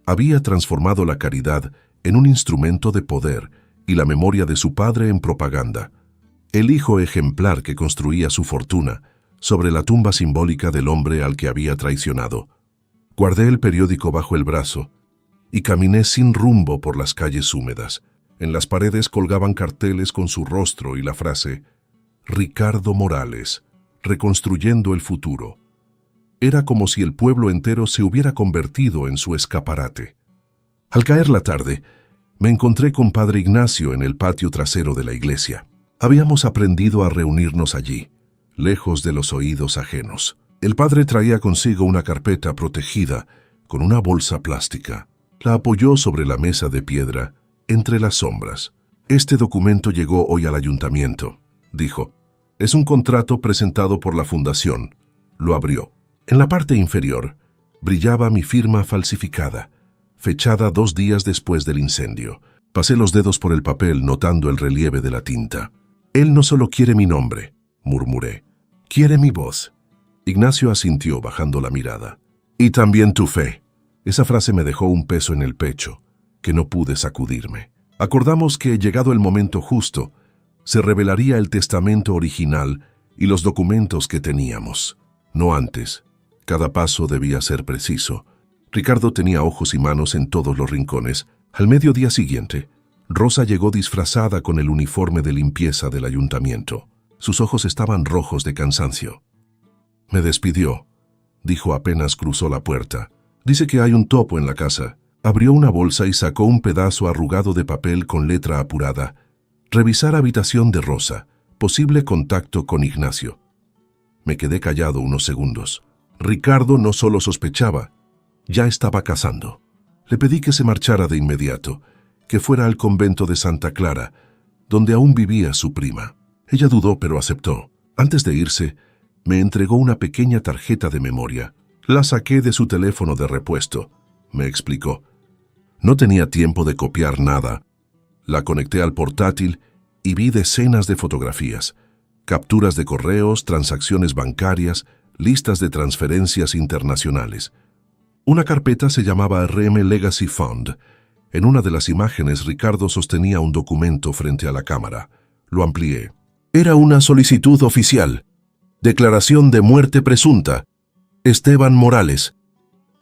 Había transformado la caridad en un instrumento de poder y la memoria de su padre en propaganda. El hijo ejemplar que construía su fortuna sobre la tumba simbólica del hombre al que había traicionado. Guardé el periódico bajo el brazo y caminé sin rumbo por las calles húmedas. En las paredes colgaban carteles con su rostro y la frase «Ricardo Morales, reconstruyendo el futuro». Era como si el pueblo entero se hubiera convertido en su escaparate. Al caer la tarde, me encontré con Padre Ignacio en el patio trasero de la iglesia. Habíamos aprendido a reunirnos allí, lejos de los oídos ajenos. El padre traía consigo una carpeta protegida con una bolsa plástica. La apoyó sobre la mesa de piedra, entre las sombras. «Este documento llegó hoy al ayuntamiento», dijo. «Es un contrato presentado por la fundación». Lo abrió. En la parte inferior brillaba mi firma falsificada, fechada 2 días después del incendio. Pasé los dedos por el papel notando el relieve de la tinta. «Él no solo quiere mi nombre», murmuré. «Quiere mi voz». Ignacio asintió bajando la mirada. «Y también tu fe». Esa frase me dejó un peso en el pecho, que no pude sacudirme. Acordamos que, llegado el momento justo, se revelaría el testamento original y los documentos que teníamos. No antes. Cada paso debía ser preciso. Ricardo tenía ojos y manos en todos los rincones. Al mediodía siguiente, Rosa llegó disfrazada con el uniforme de limpieza del ayuntamiento. Sus ojos estaban rojos de cansancio. «Me despidió», dijo apenas cruzó la puerta. «Dice que hay un topo en la casa». Abrió una bolsa y sacó un pedazo arrugado de papel con letra apurada. «Revisar habitación de Rosa. Posible contacto con Ignacio». Me quedé callado unos segundos. Ricardo no solo sospechaba, ya estaba cazando. Le pedí que se marchara de inmediato, que fuera al convento de Santa Clara, donde aún vivía su prima. Ella dudó, pero aceptó. Antes de irse, me entregó una pequeña tarjeta de memoria. «La saqué de su teléfono de repuesto», me explicó. No tenía tiempo de copiar nada. La conecté al portátil y vi decenas de fotografías, capturas de correos, transacciones bancarias, listas de transferencias internacionales. Una carpeta se llamaba RM Legacy Fund. En una de las imágenes, Ricardo sostenía un documento frente a la cámara. Lo amplié. Era una solicitud oficial. Declaración de muerte presunta. Esteban Morales.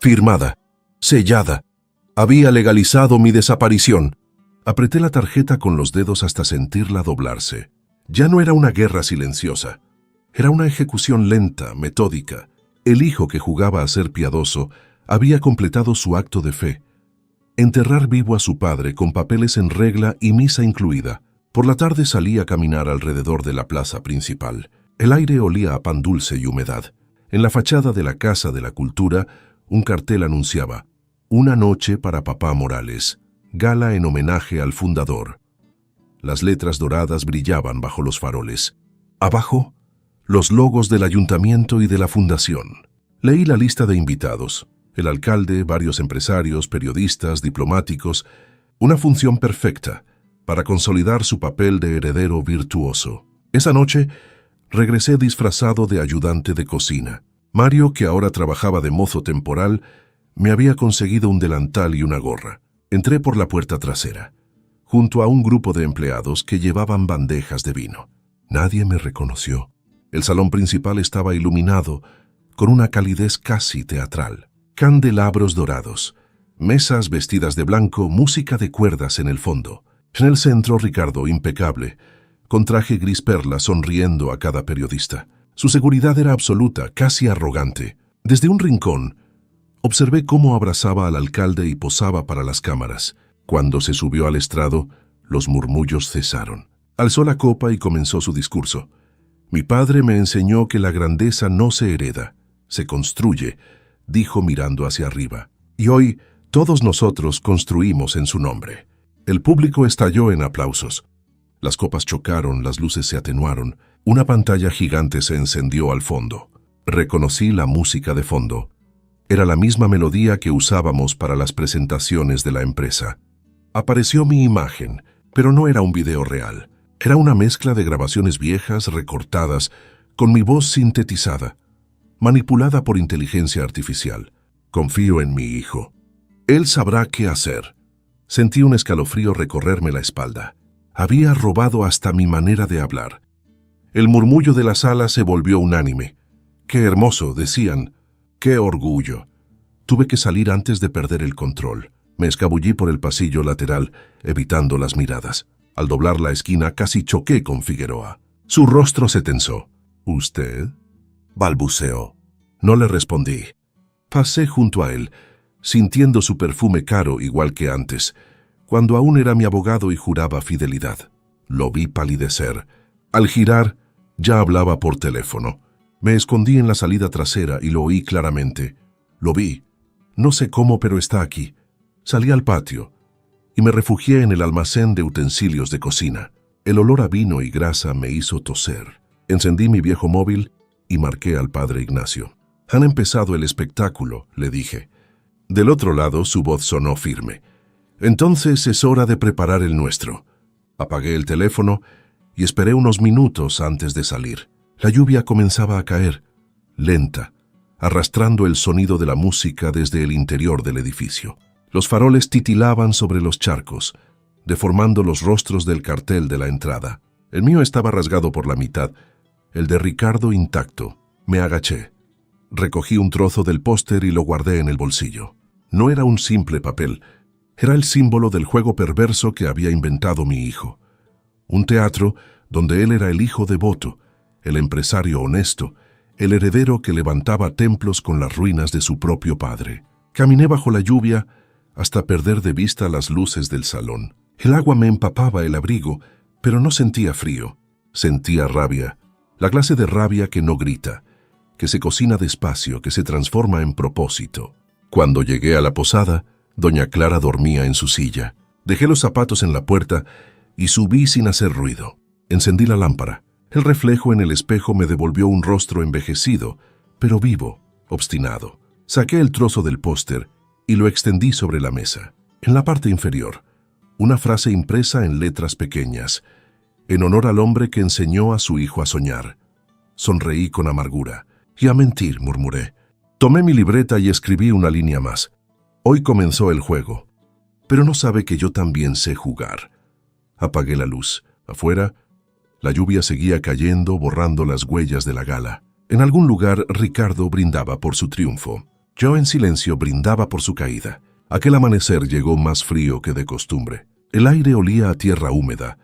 Firmada. Sellada. Había legalizado mi desaparición. Apreté la tarjeta con los dedos hasta sentirla doblarse. Ya no era una guerra silenciosa. Era una ejecución lenta, metódica. El hijo que jugaba a ser piadoso había completado su acto de fe. Enterrar vivo a su padre con papeles en regla y misa incluida. Por la tarde salí a caminar alrededor de la plaza principal. El aire olía a pan dulce y humedad. En la fachada de la Casa de la Cultura, un cartel anunciaba: «Una noche para papá Morales, gala en homenaje al fundador». Las letras doradas brillaban bajo los faroles. Abajo, los logos del ayuntamiento y de la fundación. Leí la lista de invitados. El alcalde, varios empresarios, periodistas, diplomáticos. Una función perfecta para consolidar su papel de heredero virtuoso. Esa noche, regresé disfrazado de ayudante de cocina. Mario, que ahora trabajaba de mozo temporal, me había conseguido un delantal y una gorra. Entré por la puerta trasera, junto a un grupo de empleados que llevaban bandejas de vino. Nadie me reconoció. El salón principal estaba iluminado con una calidez casi teatral. Candelabros dorados, mesas vestidas de blanco, música de cuerdas en el fondo. En el centro, Ricardo, impecable, con traje gris perla, sonriendo a cada periodista. Su seguridad era absoluta, casi arrogante. Desde un rincón, observé cómo abrazaba al alcalde y posaba para las cámaras. Cuando se subió al estrado, los murmullos cesaron. Alzó la copa y comenzó su discurso. «Mi padre me enseñó que la grandeza no se hereda, se construye», dijo mirando hacia arriba. «Y hoy todos nosotros construimos en su nombre». El público estalló en aplausos. Las copas chocaron, las luces se atenuaron. Una pantalla gigante se encendió al fondo. Reconocí la música de fondo. Era la misma melodía que usábamos para las presentaciones de la empresa. Apareció mi imagen, pero no era un video real. Era una mezcla de grabaciones viejas, recortadas, con mi voz sintetizada, manipulada por inteligencia artificial. Confío en mi hijo. Él sabrá qué hacer. Sentí un escalofrío recorrerme la espalda. Había robado hasta mi manera de hablar. El murmullo de la sala se volvió unánime. «Qué hermoso», decían. «Qué orgullo». Tuve que salir antes de perder el control. Me escabullí por el pasillo lateral, evitando las miradas. Al doblar la esquina casi choqué con Figueroa. Su rostro se tensó. ¿Usted?, balbuceó. No le respondí. Pasé junto a él, sintiendo su perfume caro igual que antes, cuando aún era mi abogado y juraba fidelidad. Lo vi palidecer. Al girar, ya hablaba por teléfono. Me escondí en la salida trasera y lo oí claramente. Lo vi. No sé cómo, pero está aquí. Salí al patio y me refugié en el almacén de utensilios de cocina. El olor a vino y grasa me hizo toser. Encendí mi viejo móvil y marqué al padre Ignacio. «Han empezado el espectáculo», le dije. Del otro lado su voz sonó firme. «Entonces es hora de preparar el nuestro». Apagué el teléfono y esperé unos minutos antes de salir. La lluvia comenzaba a caer, lenta, arrastrando el sonido de la música desde el interior del edificio. Los faroles titilaban sobre los charcos, deformando los rostros del cartel de la entrada. El mío estaba rasgado por la mitad, el de Ricardo intacto. Me agaché. Recogí un trozo del póster y lo guardé en el bolsillo. No era un simple papel, era el símbolo del juego perverso que había inventado mi hijo. Un teatro donde él era el hijo devoto, el empresario honesto, el heredero que levantaba templos con las ruinas de su propio padre. Caminé bajo la lluvia hasta perder de vista las luces del salón. El agua me empapaba el abrigo, pero no sentía frío. Sentía rabia, la clase de rabia que no grita, que se cocina despacio, que se transforma en propósito. Cuando llegué a la posada, doña Clara dormía en su silla. Dejé los zapatos en la puerta y subí sin hacer ruido. Encendí la lámpara. El reflejo en el espejo me devolvió un rostro envejecido, pero vivo, obstinado. Saqué el trozo del póster y lo extendí sobre la mesa. En la parte inferior, una frase impresa en letras pequeñas, en honor al hombre que enseñó a su hijo a soñar. Sonreí con amargura. «Y a mentir», murmuré. Tomé mi libreta y escribí una línea más. Hoy comenzó el juego, pero no sabe que yo también sé jugar. Apagué la luz. Afuera, la lluvia seguía cayendo, borrando las huellas de la gala. En algún lugar, Ricardo brindaba por su triunfo. Yo en silencio brindaba por su caída. Aquel amanecer llegó más frío que de costumbre. El aire olía a tierra húmeda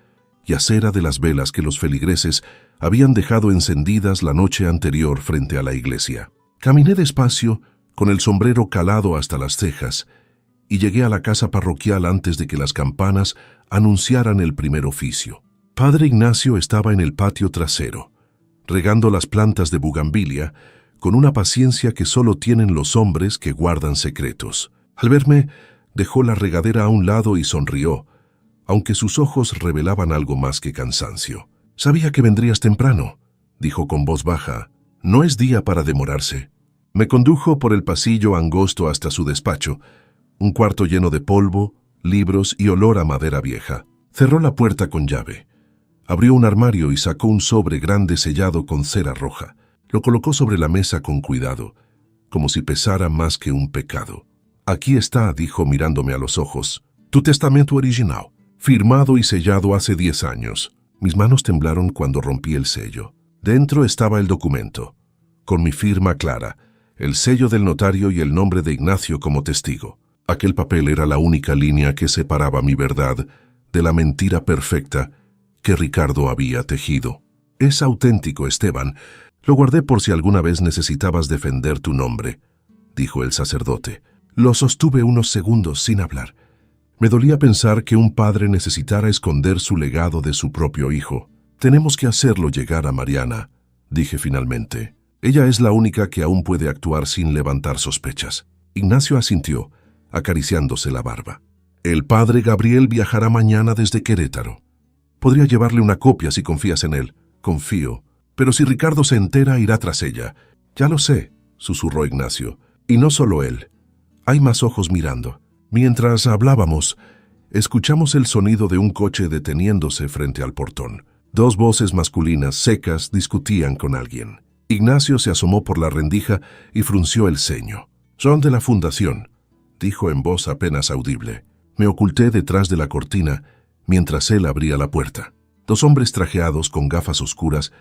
y a cera de las velas que los feligreses habían dejado encendidas la noche anterior frente a la iglesia. Caminé despacio, con el sombrero calado hasta las cejas, y llegué a la casa parroquial antes de que las campanas anunciaran el primer oficio. Padre Ignacio estaba en el patio trasero, regando las plantas de bugambilia con una paciencia que solo tienen los hombres que guardan secretos. Al verme, dejó la regadera a un lado y sonrió, aunque sus ojos revelaban algo más que cansancio. «Sabía que vendrías temprano», dijo con voz baja. «No es día para demorarse». Me condujo por el pasillo angosto hasta su despacho, un cuarto lleno de polvo, libros y olor a madera vieja. Cerró la puerta con llave. Abrió un armario y sacó un sobre grande sellado con cera roja. Lo colocó sobre la mesa con cuidado, como si pesara más que un pecado. «Aquí está», dijo mirándome a los ojos, «tu testamento original, firmado y sellado hace 10 años». Mis manos temblaron cuando rompí el sello. Dentro estaba el documento, con mi firma clara, el sello del notario y el nombre de Ignacio como testigo. Aquel papel era la única línea que separaba mi verdad de la mentira perfecta que Ricardo había tejido. «Es auténtico, Esteban. Lo guardé por si alguna vez necesitabas defender tu nombre», dijo el sacerdote. Lo sostuve unos segundos sin hablar. Me dolía pensar que un padre necesitara esconder su legado de su propio hijo. «Tenemos que hacerlo llegar a Mariana», dije finalmente. «Ella es la única que aún puede actuar sin levantar sospechas». Ignacio asintió, acariciándose la barba. «El padre Gabriel viajará mañana desde Querétaro. Podría llevarle una copia si confías en él». «Confío. Pero si Ricardo se entera, irá tras ella». «Ya lo sé», susurró Ignacio. «Y no solo él. Hay más ojos mirando». Mientras hablábamos, escuchamos el sonido de un coche deteniéndose frente al portón. 2 voces masculinas secas discutían con alguien. Ignacio se asomó por la rendija y frunció el ceño. «Son de la fundación», dijo en voz apenas audible. Me oculté detrás de la cortina mientras él abría la puerta. 2 hombres trajeados con gafas oscuras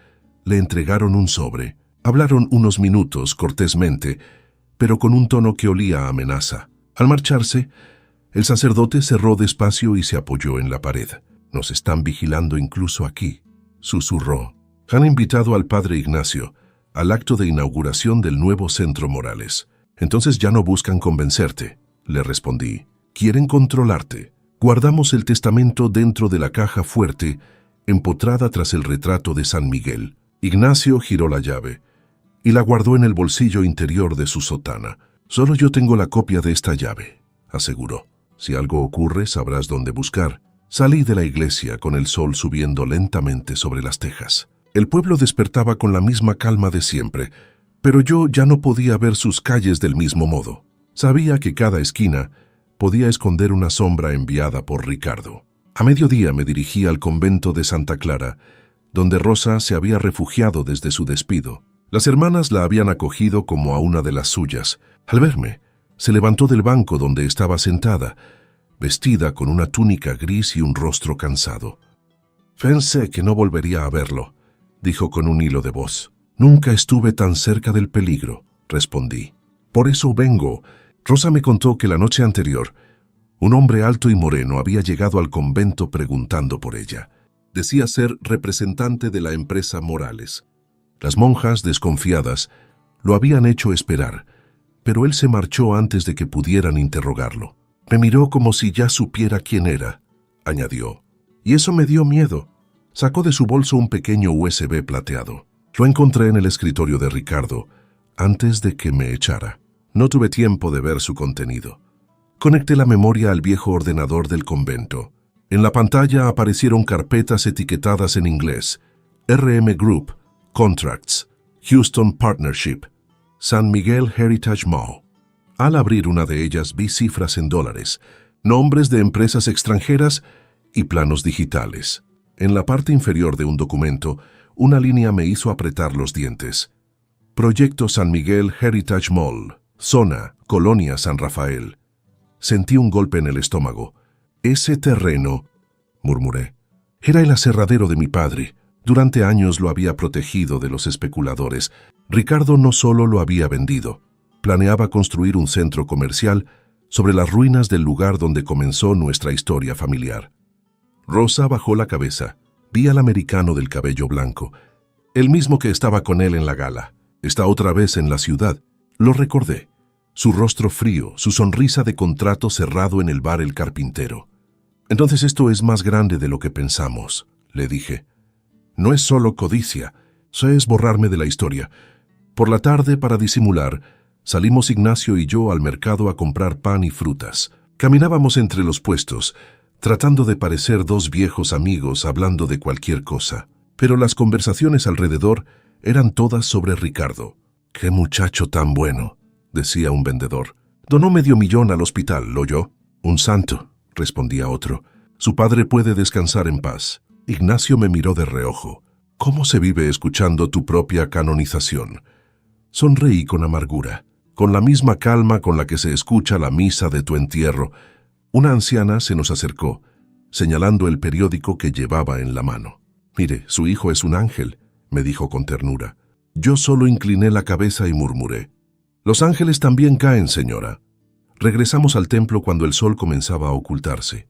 le entregaron un sobre. Hablaron unos minutos cortésmente, pero con un tono que olía a amenaza. Al marcharse, El sacerdote cerró despacio y se apoyó en la pared. «Nos están vigilando incluso aquí», susurró. «Han invitado al padre Ignacio al acto de inauguración del nuevo Centro Morales. Entonces ya no buscan convencerte», le respondí. «Quieren controlarte. Guardamos el testamento dentro de la caja fuerte, empotrada tras el retrato de San Miguel». Ignacio giró la llave y la guardó en el bolsillo interior de su sotana. «Solo yo tengo la copia de esta llave», aseguró. «Si algo ocurre, sabrás dónde buscar». Salí de la iglesia con el sol subiendo lentamente sobre las tejas. El pueblo despertaba con la misma calma de siempre, pero yo ya no podía ver sus calles del mismo modo. Sabía que cada esquina podía esconder una sombra enviada por Ricardo. A mediodía me dirigí al convento de Santa Clara, donde Rosa se había refugiado desde su despido. Las hermanas la habían acogido como a una de las suyas. Al verme, se levantó del banco donde estaba sentada, vestida con una túnica gris y un rostro cansado. «Pensé que no volvería a verlo», dijo con un hilo de voz. «Nunca estuve tan cerca del peligro», respondí. «Por eso vengo». Rosa me contó que la noche anterior, un hombre alto y moreno había llegado al convento preguntando por ella. Decía ser representante de la empresa Morales. Las monjas, desconfiadas, lo habían hecho esperar, pero él se marchó antes de que pudieran interrogarlo. «Me miró como si ya supiera quién era», añadió. «Y eso me dio miedo». Sacó de su bolso un pequeño USB plateado. Lo encontré en el escritorio de Ricardo, antes de que me echara. No tuve tiempo de ver su contenido. Conecté la memoria al viejo ordenador del convento. En la pantalla aparecieron carpetas etiquetadas en inglés: RM Group, Contracts, Houston Partnership, San Miguel Heritage Mall. Al abrir una de ellas vi cifras en dólares, nombres de empresas extranjeras y planos digitales. En la parte inferior de un documento, una línea me hizo apretar los dientes. Proyecto San Miguel Heritage Mall, zona, Colonia San Rafael. Sentí un golpe en el estómago. «Ese terreno», murmuré, «era el aserradero de mi padre. Durante años lo había protegido de los especuladores. Ricardo no solo lo había vendido, planeaba construir un centro comercial sobre las ruinas del lugar donde comenzó nuestra historia familiar». Rosa bajó la cabeza. Vi al americano del cabello blanco, el mismo que estaba con él en la gala. Está otra vez en la ciudad. Lo recordé. Su rostro frío, su sonrisa de contrato cerrado en el bar El Carpintero. «Entonces esto es más grande de lo que pensamos», le dije. «No es solo codicia, es borrarme de la historia». Por la tarde, para disimular, salimos Ignacio y yo al mercado a comprar pan y frutas. Caminábamos entre los puestos, tratando de parecer dos viejos amigos hablando de cualquier cosa. Pero las conversaciones alrededor eran todas sobre Ricardo. «Qué muchacho tan bueno», decía un vendedor. «Donó $500,000 al hospital, ¿lo oyó?» «Un santo», respondía otro. «Su padre puede descansar en paz». Ignacio me miró de reojo. «¿Cómo se vive escuchando tu propia canonización?» Sonreí con amargura. Con la misma calma con la que se escucha la misa de tu entierro, una anciana se nos acercó, señalando el periódico que llevaba en la mano. «Mire, su hijo es un ángel», me dijo con ternura. Yo solo incliné la cabeza y murmuré: «Los ángeles también caen, señora». Regresamos al templo cuando el sol comenzaba a ocultarse.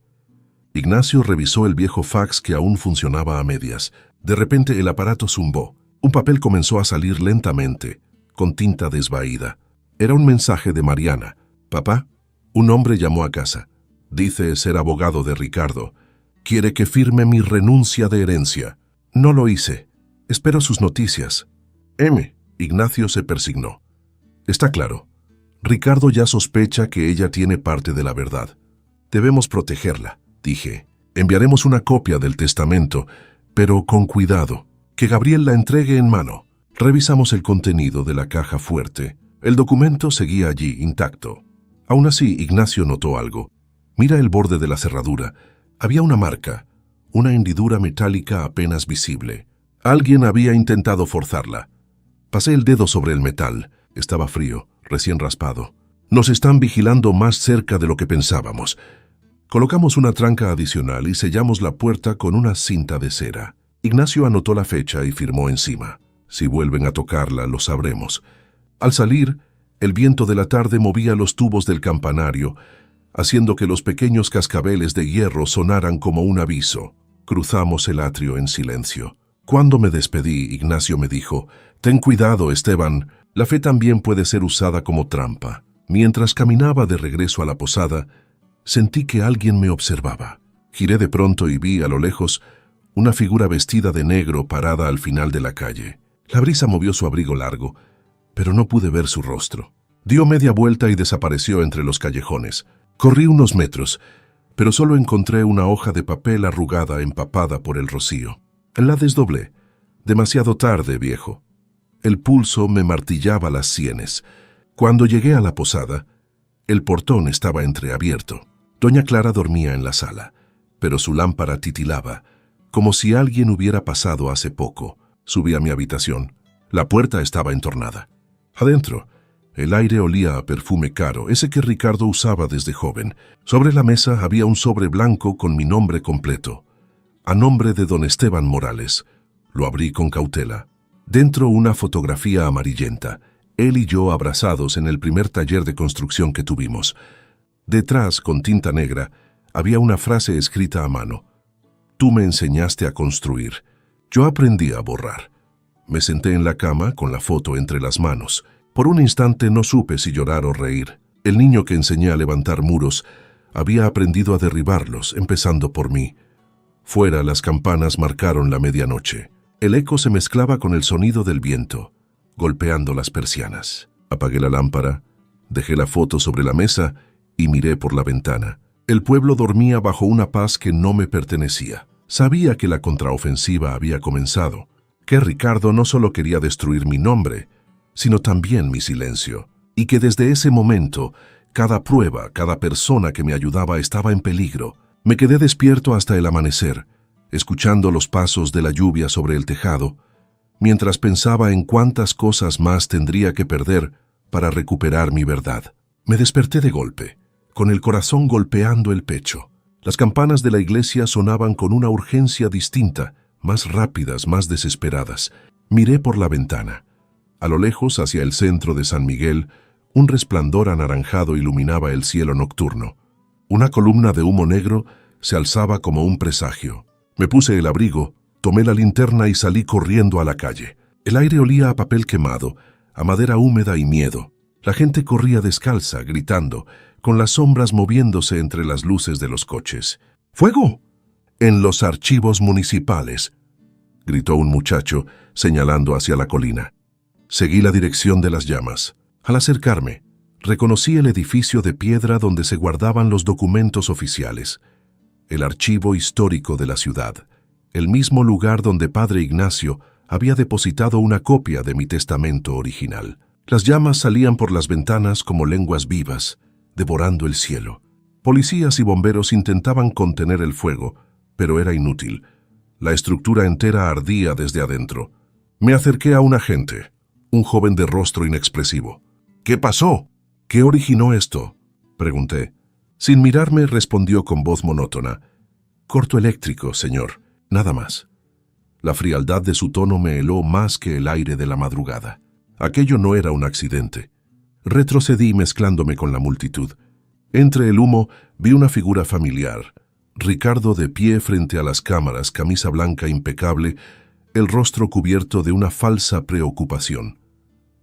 Ignacio revisó el viejo fax que aún funcionaba a medias. De repente el aparato zumbó. Un papel comenzó a salir lentamente, con tinta desvaída. Era un mensaje de Mariana. «Papá, un hombre llamó a casa. Dice ser abogado de Ricardo. Quiere que firme mi renuncia de herencia». No lo hice. Espero sus noticias. M. Ignacio se persignó. «Está claro. Ricardo ya sospecha que ella tiene parte de la verdad. Debemos protegerla», dije. «Enviaremos una copia del testamento, pero con cuidado. Que Gabriel la entregue en mano». Revisamos el contenido de la caja fuerte. El documento seguía allí, intacto. Aún así, Ignacio notó algo. «Mira el borde de la cerradura. Había una marca, una hendidura metálica apenas visible. Alguien había intentado forzarla». Pasé el dedo sobre el metal. Estaba frío, recién raspado. «Nos están vigilando más cerca de lo que pensábamos». Colocamos una tranca adicional y sellamos la puerta con una cinta de cera. Ignacio anotó la fecha y firmó encima. Si vuelven a tocarla, lo sabremos. Al salir, el viento de la tarde movía los tubos del campanario, haciendo que los pequeños cascabeles de hierro sonaran como un aviso. Cruzamos el atrio en silencio. Cuando me despedí, Ignacio me dijo: «Ten cuidado, Esteban, la fe también puede ser usada como trampa». Mientras caminaba de regreso a la posada, sentí que alguien me observaba. Giré de pronto y vi a lo lejos una figura vestida de negro parada al final de la calle. La brisa movió su abrigo largo, pero no pude ver su rostro. Dio media vuelta y desapareció entre los callejones. Corrí unos metros, pero solo encontré una hoja de papel arrugada empapada por el rocío. La desdoblé. Demasiado tarde, viejo. El pulso me martillaba las sienes. Cuando llegué a la posada, el portón estaba entreabierto. Doña Clara dormía en la sala, pero su lámpara titilaba, como si alguien hubiera pasado hace poco. Subí a mi habitación. La puerta estaba entornada. Adentro, el aire olía a perfume caro, ese que Ricardo usaba desde joven. Sobre la mesa había un sobre blanco con mi nombre completo. A nombre de don Esteban Morales. Lo abrí con cautela. Dentro una fotografía amarillenta. Él y yo abrazados en el primer taller de construcción que tuvimos. Detrás, con tinta negra, había una frase escrita a mano. «Tú me enseñaste a construir. Yo aprendí a borrar». Me senté en la cama con la foto entre las manos. Por un instante no supe si llorar o reír. El niño que enseñé a levantar muros había aprendido a derribarlos, empezando por mí. Fuera, las campanas marcaron la medianoche. El eco se mezclaba con el sonido del viento, golpeando las persianas. Apagué la lámpara, dejé la foto sobre la mesa y miré por la ventana. El pueblo dormía bajo una paz que no me pertenecía. Sabía que la contraofensiva había comenzado, que Ricardo no solo quería destruir mi nombre, sino también mi silencio, y que desde ese momento, cada prueba, cada persona que me ayudaba estaba en peligro. Me quedé despierto hasta el amanecer, escuchando los pasos de la lluvia sobre el tejado, mientras pensaba en cuántas cosas más tendría que perder para recuperar mi verdad. Me desperté de golpe, con el corazón golpeando el pecho. Las campanas de la iglesia sonaban con una urgencia distinta, más rápidas, más desesperadas. Miré por la ventana. A lo lejos, hacia el centro de San Miguel, un resplandor anaranjado iluminaba el cielo nocturno. Una columna de humo negro se alzaba como un presagio. Me puse el abrigo, tomé la linterna y salí corriendo a la calle. El aire olía a papel quemado, a madera húmeda y miedo. La gente corría descalza, gritando, con las sombras moviéndose entre las luces de los coches. ¡Fuego! En los archivos municipales, gritó un muchacho, señalando hacia la colina. Seguí la dirección de las llamas. Al acercarme, reconocí el edificio de piedra donde se guardaban los documentos oficiales, el archivo histórico de la ciudad, el mismo lugar donde Padre Ignacio había depositado una copia de mi testamento original. Las llamas salían por las ventanas como lenguas vivas, devorando el cielo. Policías y bomberos intentaban contener el fuego, pero era inútil. La estructura entera ardía desde adentro. Me acerqué a un agente, un joven de rostro inexpresivo. «¿Qué pasó? ¿Qué originó esto?», pregunté. Sin mirarme, respondió con voz monótona. «Corto eléctrico, señor, nada más». La frialdad de su tono me heló más que el aire de la madrugada. Aquello no era un accidente. Retrocedí mezclándome con la multitud. Entre el humo vi una figura familiar. Ricardo de pie frente a las cámaras, camisa blanca impecable, el rostro cubierto de una falsa preocupación.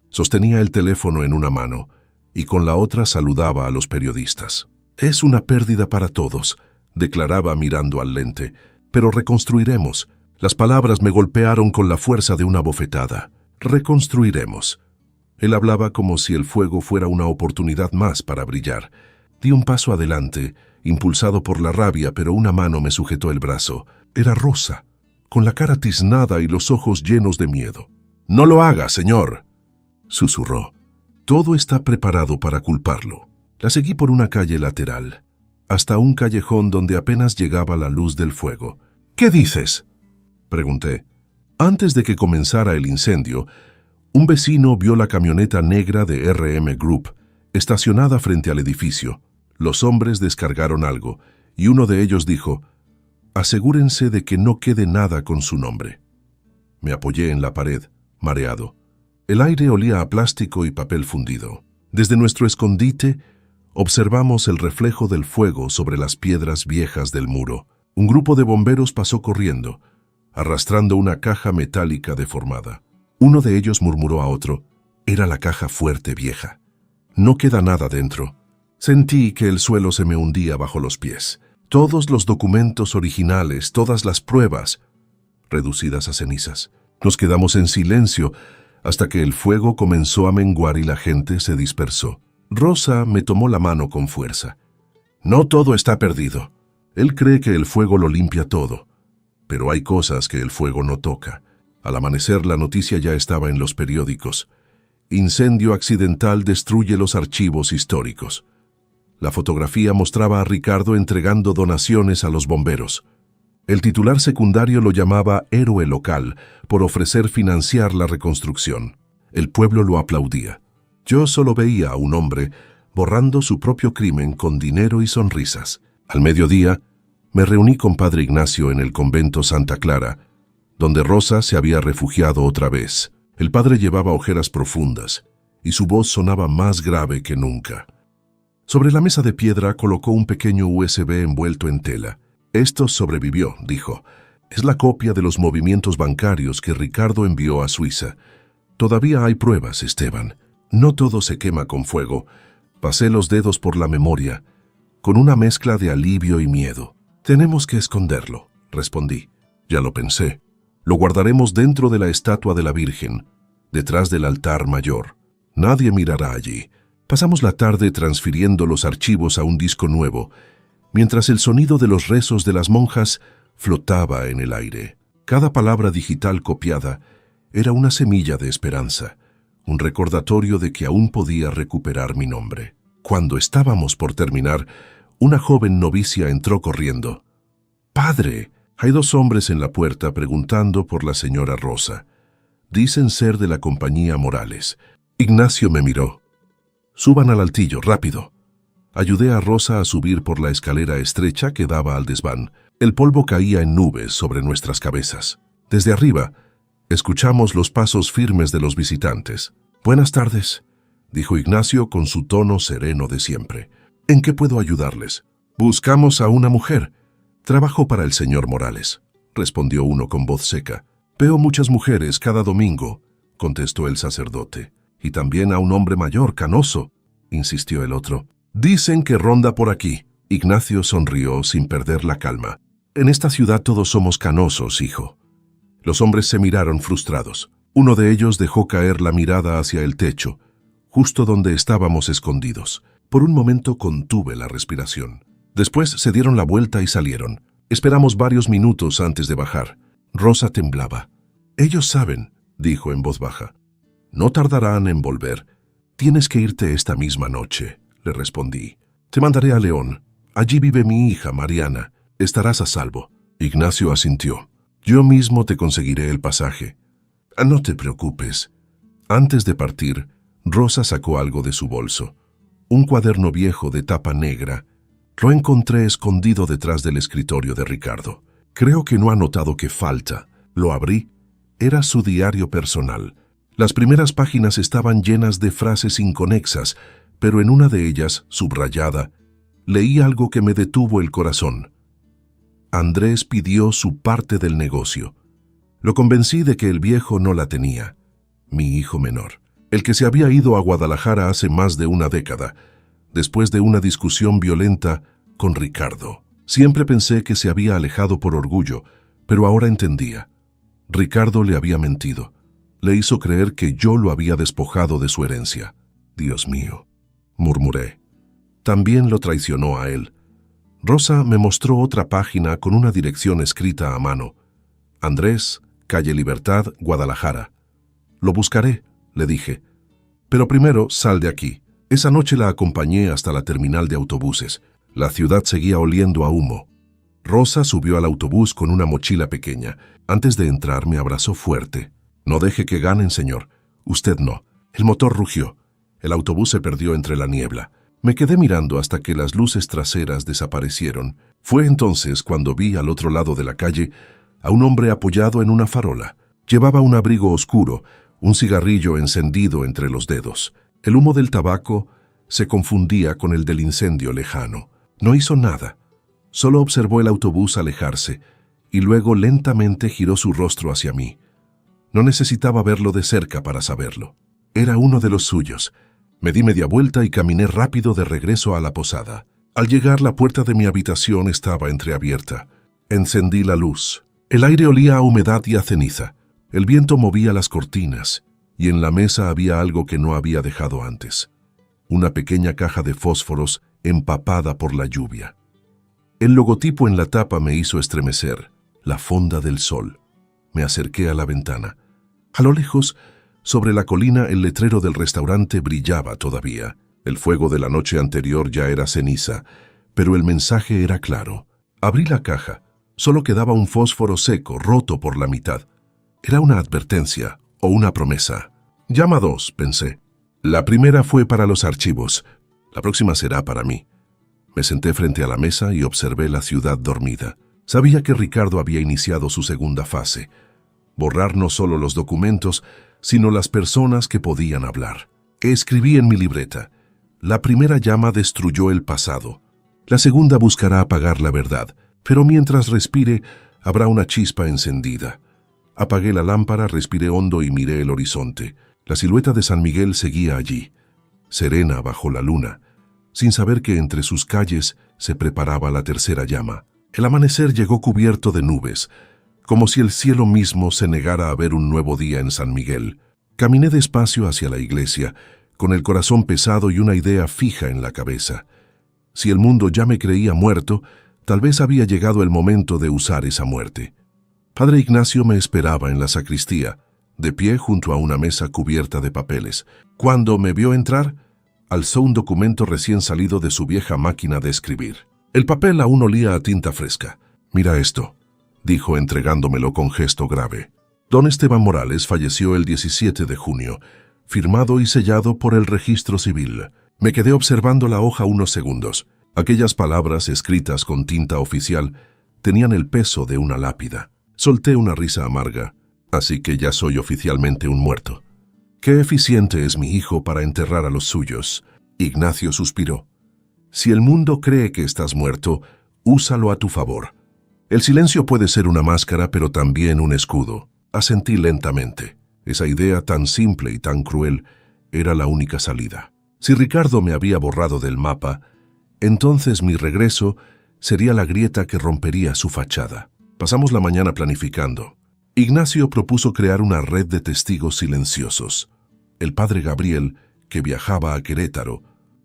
Sostenía el teléfono en una mano y con la otra saludaba a los periodistas. «Es una pérdida para todos», declaraba mirando al lente, «pero reconstruiremos». Las palabras me golpearon con la fuerza de una bofetada. «Reconstruiremos». Él hablaba como si el fuego fuera una oportunidad más para brillar. Di un paso adelante, impulsado por la rabia, pero una mano me sujetó el brazo. Era Rosa, con la cara tiznada y los ojos llenos de miedo. «No lo haga, señor», susurró. «Todo está preparado para culparlo». La seguí por una calle lateral, hasta un callejón donde apenas llegaba la luz del fuego. «¿Qué dices?», pregunté. Antes de que comenzara el incendio, un vecino vio la camioneta negra de RM Group estacionada frente al edificio. Los hombres descargaron algo y uno de ellos dijo: «Asegúrense de que no quede nada con su nombre». Me apoyé en la pared, mareado. El aire olía a plástico y papel fundido. Desde nuestro escondite, Observamos el reflejo del fuego sobre las piedras viejas del muro. Un grupo de bomberos pasó corriendo, arrastrando una caja metálica deformada. Uno de ellos murmuró a otro: «Era la caja fuerte vieja. No queda nada dentro». Sentí que el suelo se me hundía bajo los pies. Todos los documentos originales, todas las pruebas, reducidas a cenizas. Nos quedamos en silencio hasta que el fuego comenzó a menguar y la gente se dispersó. Rosa me tomó la mano con fuerza. «No todo está perdido. Él cree que el fuego lo limpia todo, pero hay cosas que el fuego no toca». Al amanecer la noticia ya estaba en los periódicos. Incendio accidental destruye los archivos históricos. La fotografía mostraba a Ricardo entregando donaciones a los bomberos. El titular secundario lo llamaba héroe local por ofrecer financiar la reconstrucción. El pueblo lo aplaudía. Yo solo veía a un hombre borrando su propio crimen con dinero y sonrisas. Al mediodía, me reuní con Padre Ignacio en el convento Santa Clara, donde Rosa se había refugiado otra vez. El padre llevaba ojeras profundas y su voz sonaba más grave que nunca. Sobre la mesa de piedra colocó un pequeño USB envuelto en tela. «Esto sobrevivió», dijo. «Es la copia de los movimientos bancarios que Ricardo envió a Suiza. Todavía hay pruebas, Esteban. No todo se quema con fuego». Pasé los dedos por la memoria, con una mezcla de alivio y miedo. «Tenemos que esconderlo», respondí. «Ya lo pensé. Lo guardaremos dentro de la estatua de la Virgen, detrás del altar mayor. Nadie mirará allí». Pasamos la tarde transfiriendo los archivos a un disco nuevo, mientras el sonido de los rezos de las monjas flotaba en el aire. Cada palabra digital copiada era una semilla de esperanza, un recordatorio de que aún podía recuperar mi nombre. Cuando estábamos por terminar, una joven novicia entró corriendo. «Padre, hay 2 hombres en la puerta preguntando por la señora Rosa. Dicen ser de la compañía Morales». Ignacio me miró. «Suban al altillo, rápido». Ayudé a Rosa a subir por la escalera estrecha que daba al desván. El polvo caía en nubes sobre nuestras cabezas. Desde arriba, escuchamos los pasos firmes de los visitantes. «Buenas tardes», dijo Ignacio con su tono sereno de siempre. «¿En qué puedo ayudarles?» «Buscamos a una mujer. Trabajo para el señor Morales», respondió uno con voz seca. «Veo muchas mujeres cada domingo», contestó el sacerdote. «Y también a un hombre mayor, canoso», insistió el otro. «Dicen que ronda por aquí». Ignacio sonrió sin perder la calma. «En esta ciudad todos somos canosos, hijo». Los hombres se miraron frustrados. Uno de ellos dejó caer la mirada hacia el techo, justo donde estábamos escondidos. Por un momento contuve la respiración. Después se dieron la vuelta y salieron. Esperamos varios minutos antes de bajar. Rosa temblaba. «Ellos saben», dijo en voz baja. «No tardarán en volver. Tienes que irte esta misma noche», le respondí. «Te mandaré a León. Allí vive mi hija, Mariana. Estarás a salvo». Ignacio asintió. «Yo mismo te conseguiré el pasaje». «No te preocupes». Antes de partir, Rosa sacó algo de su bolso. Un cuaderno viejo de tapa negra. Lo encontré escondido detrás del escritorio de Ricardo. Creo que no ha notado que falta. Lo abrí. Era su diario personal. Las primeras páginas estaban llenas de frases inconexas, pero en una de ellas, subrayada, leí algo que me detuvo el corazón. Andrés pidió su parte del negocio. Lo convencí de que el viejo no la tenía. Mi hijo menor, el que se había ido a Guadalajara hace más de una década, después de una discusión violenta con Ricardo. Siempre pensé que se había alejado por orgullo, pero ahora entendía. Ricardo le había mentido. Le hizo creer que yo lo había despojado de su herencia. «Dios mío», murmuré. También lo traicionó a él. Rosa me mostró otra página con una dirección escrita a mano. «Andrés, calle Libertad, Guadalajara». «Lo buscaré», le dije. «Pero primero sal de aquí». Esa noche la acompañé hasta la terminal de autobuses. La ciudad seguía oliendo a humo. Rosa subió al autobús con una mochila pequeña. Antes de entrar me abrazó fuerte. «No deje que ganen, señor. Usted no». El motor rugió. El autobús se perdió entre la niebla. Me quedé mirando hasta que las luces traseras desaparecieron. Fue entonces cuando vi al otro lado de la calle a un hombre apoyado en una farola. Llevaba un abrigo oscuro, un cigarrillo encendido entre los dedos. El humo del tabaco se confundía con el del incendio lejano. No hizo nada, solo observó el autobús alejarse y luego lentamente giró su rostro hacia mí. No necesitaba verlo de cerca para saberlo. Era uno de los suyos. Me di media vuelta y caminé rápido de regreso a la posada. Al llegar, la puerta de mi habitación estaba entreabierta. Encendí la luz. El aire olía a humedad y a ceniza. El viento movía las cortinas y en la mesa había algo que no había dejado antes. Una pequeña caja de fósforos empapada por la lluvia. El logotipo en la tapa me hizo estremecer. La fonda del sol. Me acerqué a la ventana. A lo lejos, sobre la colina, el letrero del restaurante brillaba todavía. El fuego de la noche anterior ya era ceniza, pero el mensaje era claro. Abrí la caja. Solo quedaba un fósforo seco, roto por la mitad. Era una advertencia o una promesa. Llama 2, pensé. La primera fue para los archivos. La próxima será para mí. Me senté frente a la mesa y observé la ciudad dormida. Sabía que Ricardo había iniciado su segunda fase. Borrar no solo los documentos, sino las personas que podían hablar. Escribí en mi libreta. La primera llama destruyó el pasado. La segunda buscará apagar la verdad, pero mientras respire, habrá una chispa encendida. Apagué la lámpara, respiré hondo y miré el horizonte. La silueta de San Miguel seguía allí, serena bajo la luna, sin saber que entre sus calles se preparaba la tercera llama. El amanecer llegó cubierto de nubes, como si el cielo mismo se negara a ver un nuevo día en San Miguel. Caminé despacio hacia la iglesia, con el corazón pesado y una idea fija en la cabeza. Si el mundo ya me creía muerto, tal vez había llegado el momento de usar esa muerte. Padre Ignacio me esperaba en la sacristía, de pie junto a una mesa cubierta de papeles. Cuando me vio entrar, alzó un documento recién salido de su vieja máquina de escribir. El papel aún olía a tinta fresca. «Mira esto», dijo entregándomelo con gesto grave. Don Esteban Morales falleció el 17 de junio, firmado y sellado por el registro civil. Me quedé observando la hoja unos segundos. Aquellas palabras escritas con tinta oficial tenían el peso de una lápida. Solté una risa amarga. Así que ya soy oficialmente un muerto. Qué eficiente es mi hijo para enterrar a los suyos. Ignacio suspiró. Si el mundo cree que estás muerto, úsalo a tu favor. El silencio puede ser una máscara, pero también un escudo. Asentí lentamente. Esa idea tan simple y tan cruel era la única salida. Si Ricardo me había borrado del mapa, entonces mi regreso sería la grieta que rompería su fachada. Pasamos la mañana planificando. Ignacio propuso crear una red de testigos silenciosos. El padre Gabriel, que viajaba a Querétaro,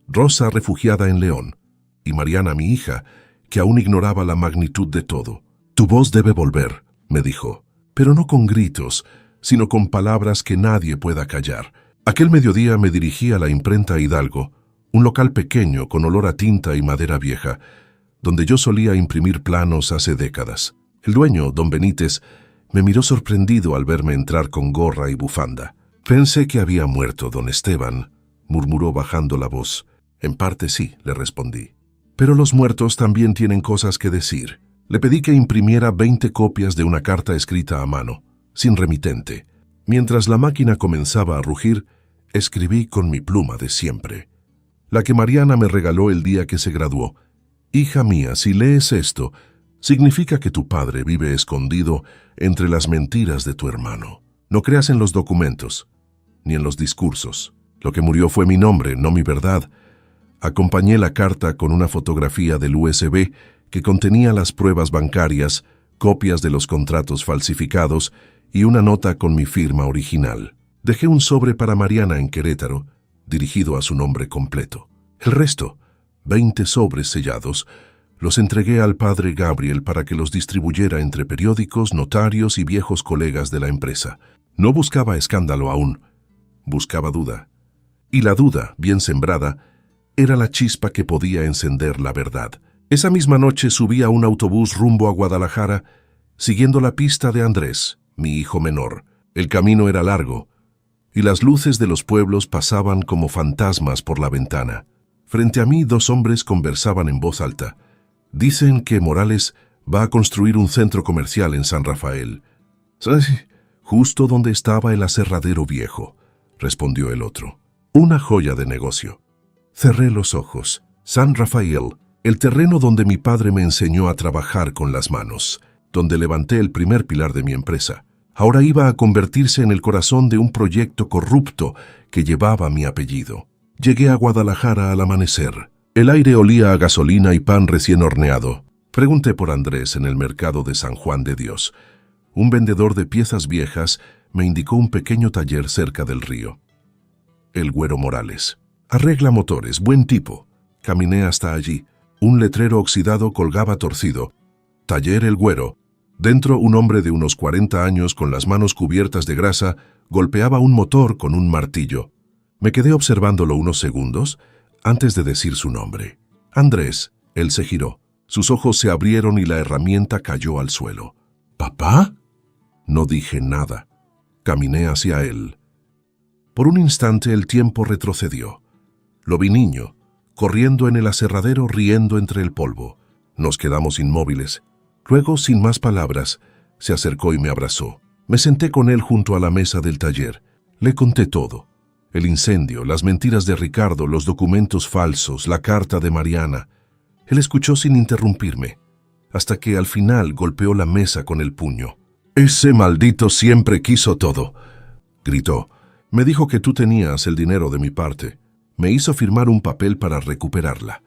Rosa, refugiada en León, y Mariana, mi hija, que aún ignoraba la magnitud de todo. «Tu voz debe volver», me dijo, «pero no con gritos, sino con palabras que nadie pueda callar». Aquel mediodía me dirigí a la imprenta Hidalgo, un local pequeño con olor a tinta y madera vieja, donde yo solía imprimir planos hace décadas. El dueño, don Benítez, me miró sorprendido al verme entrar con gorra y bufanda. «Pensé que había muerto, don Esteban», murmuró bajando la voz. «En parte sí», le respondí. «Pero los muertos también tienen cosas que decir». Le pedí que imprimiera 20 copias de una carta escrita a mano, sin remitente. Mientras la máquina comenzaba a rugir, escribí con mi pluma de siempre. La que Mariana me regaló el día que se graduó. «Hija mía, si lees esto, significa que tu padre vive escondido entre las mentiras de tu hermano. No creas en los documentos, ni en los discursos. Lo que murió fue mi nombre, no mi verdad». Acompañé la carta con una fotografía del USB que contenía las pruebas bancarias, copias de los contratos falsificados y una nota con mi firma original. Dejé un sobre para Mariana en Querétaro, dirigido a su nombre completo. El resto, 20 sobres sellados, los entregué al padre Gabriel para que los distribuyera entre periódicos, notarios y viejos colegas de la empresa. No buscaba escándalo aún, buscaba duda. Y la duda, bien sembrada, era la chispa que podía encender la verdad. Esa misma noche subí a un autobús rumbo a Guadalajara, siguiendo la pista de Andrés, mi hijo menor. El camino era largo, y las luces de los pueblos pasaban como fantasmas por la ventana. Frente a mí 2 hombres conversaban en voz alta. «Dicen que Morales va a construir un centro comercial en San Rafael». «Sí, justo donde estaba el aserradero viejo», respondió el otro. «Una joya de negocio». Cerré los ojos. San Rafael, el terreno donde mi padre me enseñó a trabajar con las manos, donde levanté el primer pilar de mi empresa, ahora iba a convertirse en el corazón de un proyecto corrupto que llevaba mi apellido. Llegué a Guadalajara al amanecer. El aire olía a gasolina y pan recién horneado. Pregunté por Andrés en el mercado de San Juan de Dios. Un vendedor de piezas viejas me indicó un pequeño taller cerca del río. El Güero Morales. Arregla motores, buen tipo. Caminé hasta allí. Un letrero oxidado colgaba torcido. Taller El Güero. Dentro, un hombre de unos 40 años con las manos cubiertas de grasa golpeaba un motor con un martillo. Me quedé observándolo unos segundos antes de decir su nombre. Andrés. Él se giró. Sus ojos se abrieron y la herramienta cayó al suelo. ¿Papá? No dije nada. Caminé hacia él. Por un instante el tiempo retrocedió. Lo vi niño, corriendo en el aserradero riendo entre el polvo. Nos quedamos inmóviles. Luego, sin más palabras, se acercó y me abrazó. Me senté con él junto a la mesa del taller. Le conté todo. El incendio, las mentiras de Ricardo, los documentos falsos, la carta de Mariana. Él escuchó sin interrumpirme, hasta que al final golpeó la mesa con el puño. «Ese maldito siempre quiso todo», gritó. «Me dijo que tú tenías el dinero de mi parte. Me hizo firmar un papel para recuperarla».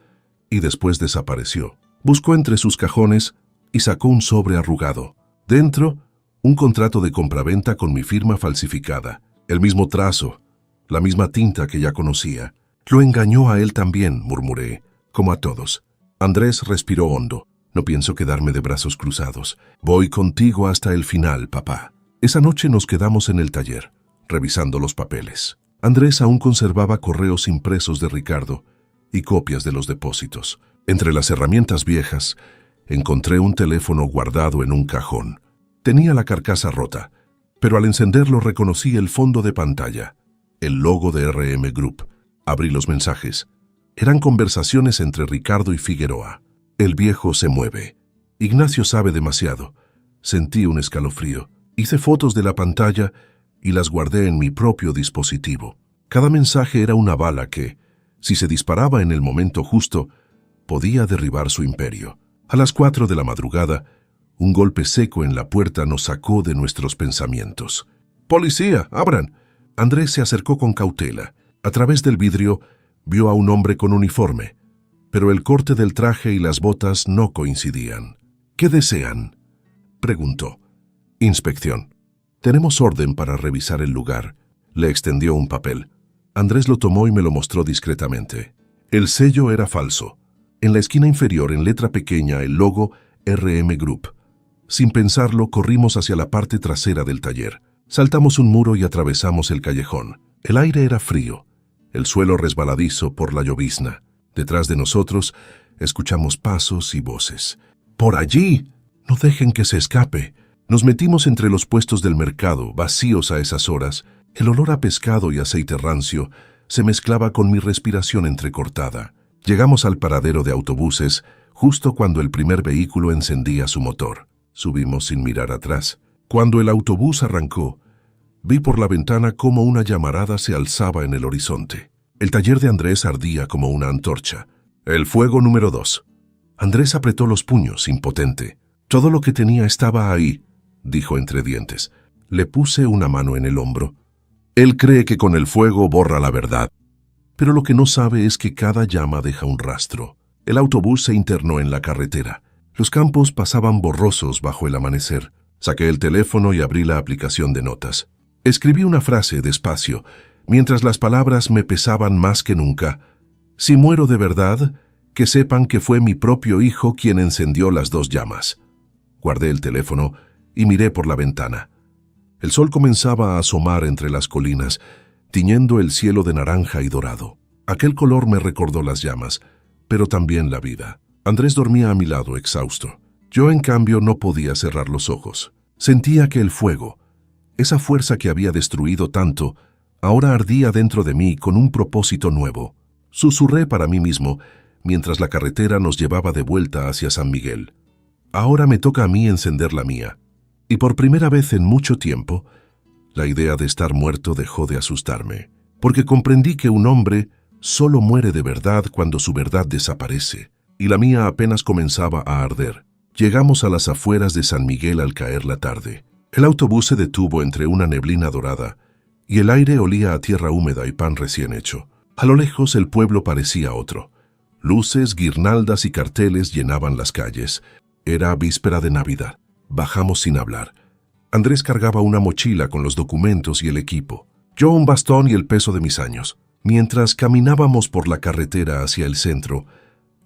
Y después desapareció. Buscó entre sus cajones y sacó un sobre arrugado. Dentro, un contrato de compraventa con mi firma falsificada. El mismo trazo, la misma tinta que ya conocía. «Lo engañó a él también», murmuré, como a todos. Andrés respiró hondo. «No pienso quedarme de brazos cruzados. Voy contigo hasta el final, papá». Esa noche nos quedamos en el taller, revisando los papeles. Andrés aún conservaba correos impresos de Ricardo y copias de los depósitos. Entre las herramientas viejas, encontré un teléfono guardado en un cajón. Tenía la carcasa rota, pero al encenderlo reconocí el fondo de pantalla, el logo de RM Group. Abrí los mensajes. Eran conversaciones entre Ricardo y Figueroa. «El viejo se mueve. Ignacio sabe demasiado». Sentí un escalofrío. Hice fotos de la pantalla y las guardé en mi propio dispositivo. Cada mensaje era una bala que, si se disparaba en el momento justo, podía derribar su imperio. A las 4 de la madrugada, un golpe seco en la puerta nos sacó de nuestros pensamientos. «¡Policía, abran!». Andrés se acercó con cautela. A través del vidrio vio a un hombre con uniforme, pero el corte del traje y las botas no coincidían. «¿Qué desean?», preguntó. «Inspección. Tenemos orden para revisar el lugar». Le extendió un papel. Andrés lo tomó y me lo mostró discretamente. El sello era falso. En la esquina inferior, en letra pequeña, el logo RM Group. Sin pensarlo, corrimos hacia la parte trasera del taller. Saltamos un muro y atravesamos el callejón. El aire era frío, el suelo resbaladizo por la llovizna. Detrás de nosotros, escuchamos pasos y voces. «¡Por allí! No dejen que se escape». Nos metimos entre los puestos del mercado, vacíos a esas horas. El olor a pescado y aceite rancio se mezclaba con mi respiración entrecortada. Llegamos al paradero de autobuses justo cuando el primer vehículo encendía su motor. Subimos sin mirar atrás. Cuando el autobús arrancó, vi por la ventana cómo una llamarada se alzaba en el horizonte. El taller de Andrés ardía como una antorcha. El fuego número 2. Andrés apretó los puños, impotente. «Todo lo que tenía estaba ahí», dijo entre dientes. Le puse una mano en el hombro. «Él cree que con el fuego borra la verdad. Pero lo que no sabe es que cada llama deja un rastro». El autobús se internó en la carretera. Los campos pasaban borrosos bajo el amanecer. Saqué el teléfono y abrí la aplicación de notas. Escribí una frase despacio, mientras las palabras me pesaban más que nunca. «Si muero de verdad, que sepan que fue mi propio hijo quien encendió las 2 llamas». Guardé el teléfono y miré por la ventana. El sol comenzaba a asomar entre las colinas, tiñendo el cielo de naranja y dorado. Aquel color me recordó las llamas, pero también la vida. Andrés dormía a mi lado, exhausto. Yo, en cambio, no podía cerrar los ojos. Sentía que el fuego, esa fuerza que había destruido tanto, ahora ardía dentro de mí con un propósito nuevo. Susurré para mí mismo, mientras la carretera nos llevaba de vuelta hacia San Miguel. Ahora me toca a mí encender la mía. Y por primera vez en mucho tiempo, la idea de estar muerto dejó de asustarme, porque comprendí que un hombre solo muere de verdad cuando su verdad desaparece, y la mía apenas comenzaba a arder. Llegamos a las afueras de San Miguel al caer la tarde. El autobús se detuvo entre una neblina dorada, y el aire olía a tierra húmeda y pan recién hecho. A lo lejos el pueblo parecía otro. Luces, guirnaldas y carteles llenaban las calles. Era víspera de Navidad. Bajamos sin hablar. Andrés cargaba una mochila con los documentos y el equipo. Yo un bastón y el peso de mis años. Mientras caminábamos por la carretera hacia el centro,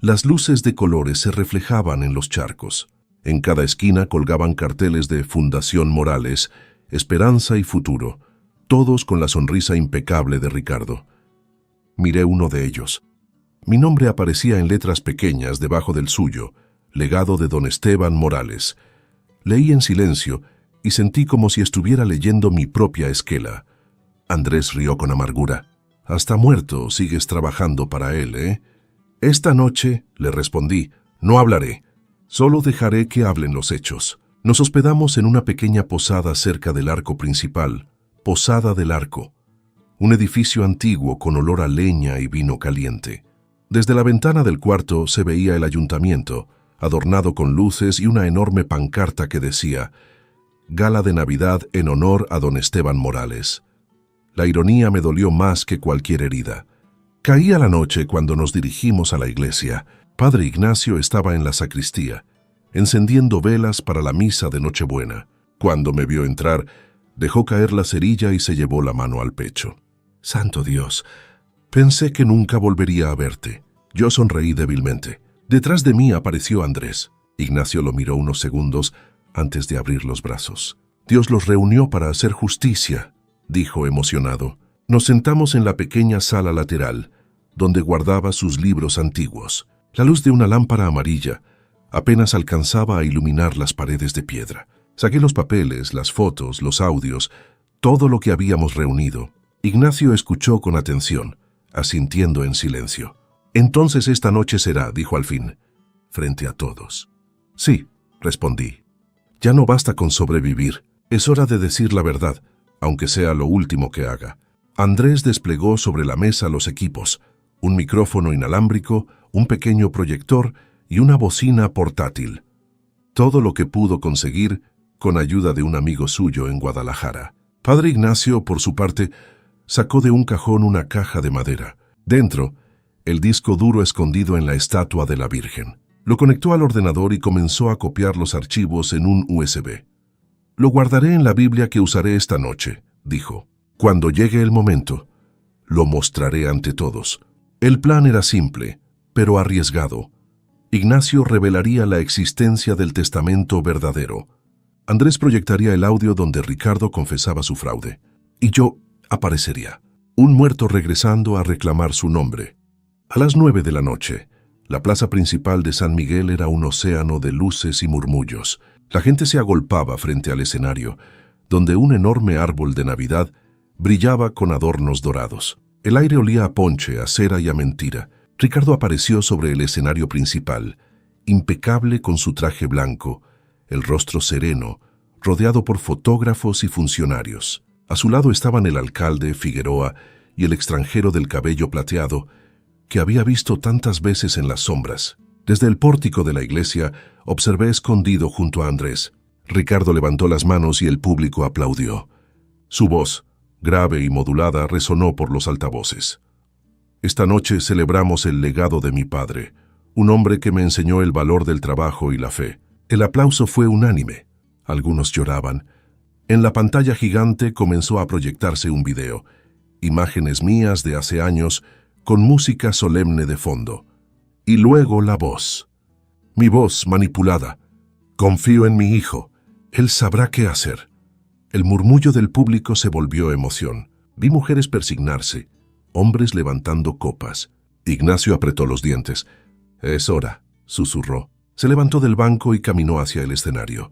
las luces de colores se reflejaban en los charcos. En cada esquina colgaban carteles de Fundación Morales, Esperanza y Futuro, todos con la sonrisa impecable de Ricardo. Miré uno de ellos. Mi nombre aparecía en letras pequeñas debajo del suyo, legado de don Esteban Morales. Leí en silencio y sentí como si estuviera leyendo mi propia esquela. Andrés rió con amargura. Hasta muerto sigues trabajando para él, ¿eh? Esta noche, le respondí, no hablaré. Solo dejaré que hablen los hechos. Nos hospedamos en una pequeña posada cerca del arco principal, Posada del Arco, un edificio antiguo con olor a leña y vino caliente. Desde la ventana del cuarto se veía el ayuntamiento, adornado con luces y una enorme pancarta que decía «Gala de Navidad en honor a don Esteban Morales». La ironía me dolió más que cualquier herida. Caía la noche cuando nos dirigimos a la iglesia. Padre Ignacio estaba en la sacristía, encendiendo velas para la misa de Nochebuena. Cuando me vio entrar, dejó caer la cerilla y se llevó la mano al pecho. «Santo Dios, pensé que nunca volvería a verte». Yo sonreí débilmente. Detrás de mí apareció Andrés. Ignacio lo miró unos segundos antes de abrir los brazos. «Dios los reunió para hacer justicia», dijo emocionado. Nos sentamos en la pequeña sala lateral, donde guardaba sus libros antiguos. La luz de una lámpara amarilla apenas alcanzaba a iluminar las paredes de piedra. Saqué los papeles, las fotos, los audios, todo lo que habíamos reunido. Ignacio escuchó con atención, asintiendo en silencio. «Entonces esta noche será», dijo al fin, frente a todos. «Sí», respondí. «Ya no basta con sobrevivir. Es hora de decir la verdad, aunque sea lo último que haga». Andrés desplegó sobre la mesa los equipos, un micrófono inalámbrico, un pequeño proyector y una bocina portátil. Todo lo que pudo conseguir con ayuda de un amigo suyo en Guadalajara. Padre Ignacio, por su parte, sacó de un cajón una caja de madera. Dentro, el disco duro escondido en la estatua de la Virgen. Lo conectó al ordenador y comenzó a copiar los archivos en un USB. «Lo guardaré en la Biblia que usaré esta noche», dijo. «Cuando llegue el momento, lo mostraré ante todos». El plan era simple, pero arriesgado. Ignacio revelaría la existencia del testamento verdadero. Andrés proyectaría el audio donde Ricardo confesaba su fraude. Y yo aparecería, un muerto regresando a reclamar su nombre. A las 9 de la noche, la plaza principal de San Miguel era un océano de luces y murmullos. La gente se agolpaba frente al escenario, donde un enorme árbol de Navidad brillaba con adornos dorados. El aire olía a ponche, a cera y a mentira. Ricardo apareció sobre el escenario principal, impecable con su traje blanco, el rostro sereno, rodeado por fotógrafos y funcionarios. A su lado estaban el alcalde, Figueroa, y el extranjero del cabello plateado, que había visto tantas veces en las sombras. Desde el pórtico de la iglesia, observé escondido junto a Andrés. Ricardo levantó las manos y el público aplaudió. Su voz, grave y modulada, resonó por los altavoces. «Esta noche celebramos el legado de mi padre, un hombre que me enseñó el valor del trabajo y la fe». El aplauso fue unánime. Algunos lloraban. En la pantalla gigante comenzó a proyectarse un video, imágenes mías de hace años, con música solemne de fondo. Y luego la voz. Mi voz manipulada. «Confío en mi hijo. Él sabrá qué hacer». El murmullo del público se volvió emoción. Vi mujeres persignarse, hombres levantando copas. Ignacio apretó los dientes. «Es hora», susurró. Se levantó del banco y caminó hacia el escenario,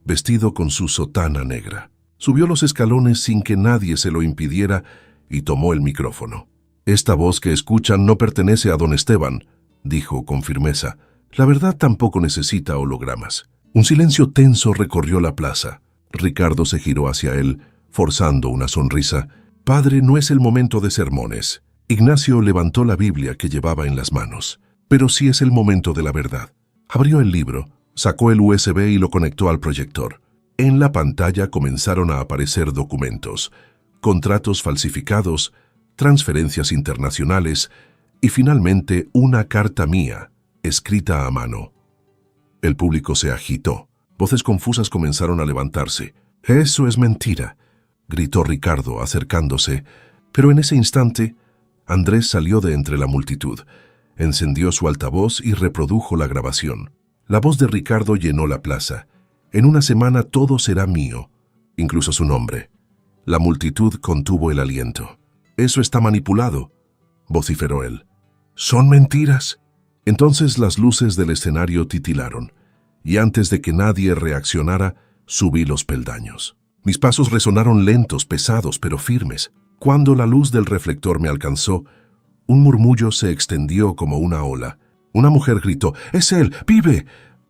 vestido con su sotana negra. Subió los escalones sin que nadie se lo impidiera y tomó el micrófono. «Esta voz que escuchan no pertenece a don Esteban», dijo con firmeza. «La verdad tampoco necesita hologramas». Un silencio tenso recorrió la plaza. Ricardo se giró hacia él, forzando una sonrisa. «Padre, no es el momento de sermones. Ignacio levantó la Biblia que llevaba en las manos. Pero sí es el momento de la verdad. Abrió el libro, sacó el USB y lo conectó al proyector. En la pantalla comenzaron a aparecer documentos, contratos falsificados, transferencias internacionales y finalmente una carta mía, escrita a mano. El público se agitó. Voces confusas comenzaron a levantarse. «Eso es mentira», gritó Ricardo acercándose, pero en ese instante Andrés salió de entre la multitud, encendió su altavoz y reprodujo la grabación. La voz de Ricardo llenó la plaza. «En una semana todo será mío», incluso su nombre. La multitud contuvo el aliento. «Eso está manipulado», vociferó él. «Son mentiras». Entonces las luces del escenario titilaron, y antes de que nadie reaccionara, subí los peldaños. Mis pasos resonaron lentos, pesados, pero firmes. Cuando la luz del reflector me alcanzó, un murmullo se extendió como una ola. Una mujer gritó: «¡Es él! ¡Vive!».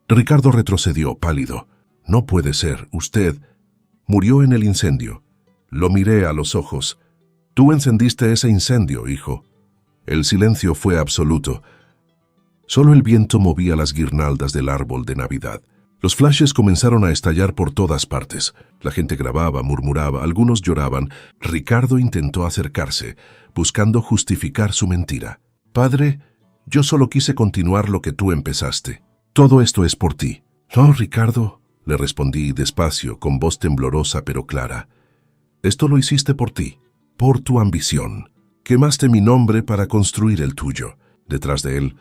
Ricardo retrocedió, pálido. «No puede ser. Usted murió en el incendio». Lo miré a los ojos. «Tú encendiste ese incendio, hijo». El silencio fue absoluto. Solo el viento movía las guirnaldas del árbol de Navidad. Los flashes comenzaron a estallar por todas partes. La gente grababa, murmuraba, algunos lloraban. Ricardo intentó acercarse, buscando justificar su mentira. «Padre, yo solo quise continuar lo que tú empezaste. Todo esto es por ti». «No, Ricardo», le respondí despacio, con voz temblorosa pero clara. «Esto lo hiciste por ti, por tu ambición. Quemaste mi nombre para construir el tuyo». Detrás de él,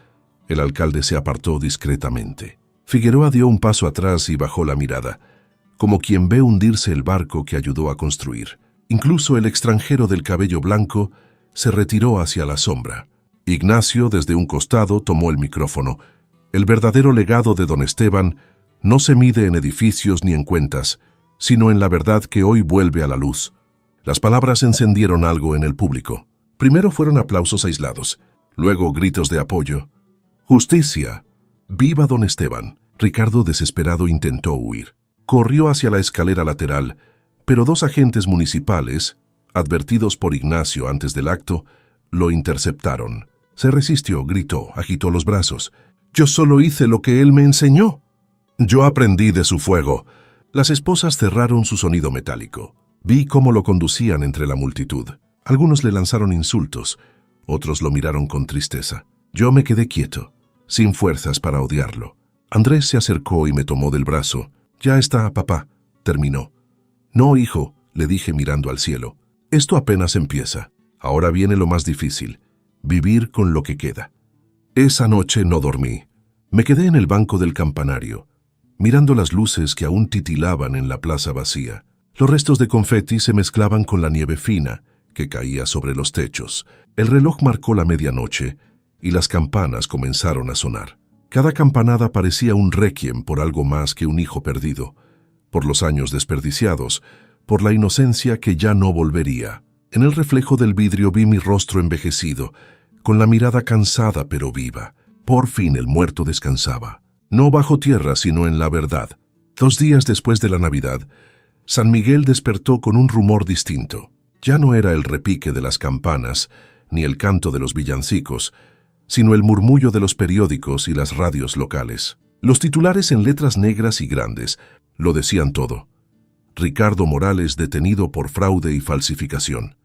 el alcalde se apartó discretamente. Figueroa dio un paso atrás y bajó la mirada, como quien ve hundirse el barco que ayudó a construir. Incluso el extranjero del cabello blanco se retiró hacia la sombra. Ignacio, desde un costado, tomó el micrófono. «El verdadero legado de don Esteban no se mide en edificios ni en cuentas, sino en la verdad que hoy vuelve a la luz». Las palabras encendieron algo en el público. Primero fueron aplausos aislados, luego gritos de apoyo. «Justicia. ¡Viva don Esteban!». Ricardo, desesperado, intentó huir. Corrió hacia la escalera lateral, pero dos agentes municipales, advertidos por Ignacio antes del acto, lo interceptaron. Se resistió, gritó, agitó los brazos. «Yo solo hice lo que él me enseñó. Yo aprendí de su fuego». Las esposas cerraron su sonido metálico. Vi cómo lo conducían entre la multitud. Algunos le lanzaron insultos, otros lo miraron con tristeza. Yo me quedé quieto, sin fuerzas para odiarlo. Andrés se acercó y me tomó del brazo. «Ya está, papá», terminó. «No, hijo», le dije mirando al cielo. «Esto apenas empieza. Ahora viene lo más difícil, vivir con lo que queda». Esa noche no dormí. Me quedé en el banco del campanario, mirando las luces que aún titilaban en la plaza vacía. Los restos de confeti se mezclaban con la nieve fina que caía sobre los techos. El reloj marcó la medianoche y las campanas comenzaron a sonar. Cada campanada parecía un requiem por algo más que un hijo perdido, por los años desperdiciados, por la inocencia que ya no volvería. En el reflejo del vidrio vi mi rostro envejecido, con la mirada cansada pero viva. Por fin el muerto descansaba, no bajo tierra sino en la verdad. 2 días después de la Navidad, San Miguel despertó con un rumor distinto. Ya no era el repique de las campanas, ni el canto de los villancicos, sino el murmullo de los periódicos y las radios locales. Los titulares en letras negras y grandes lo decían todo. Ricardo Morales detenido por fraude y falsificación.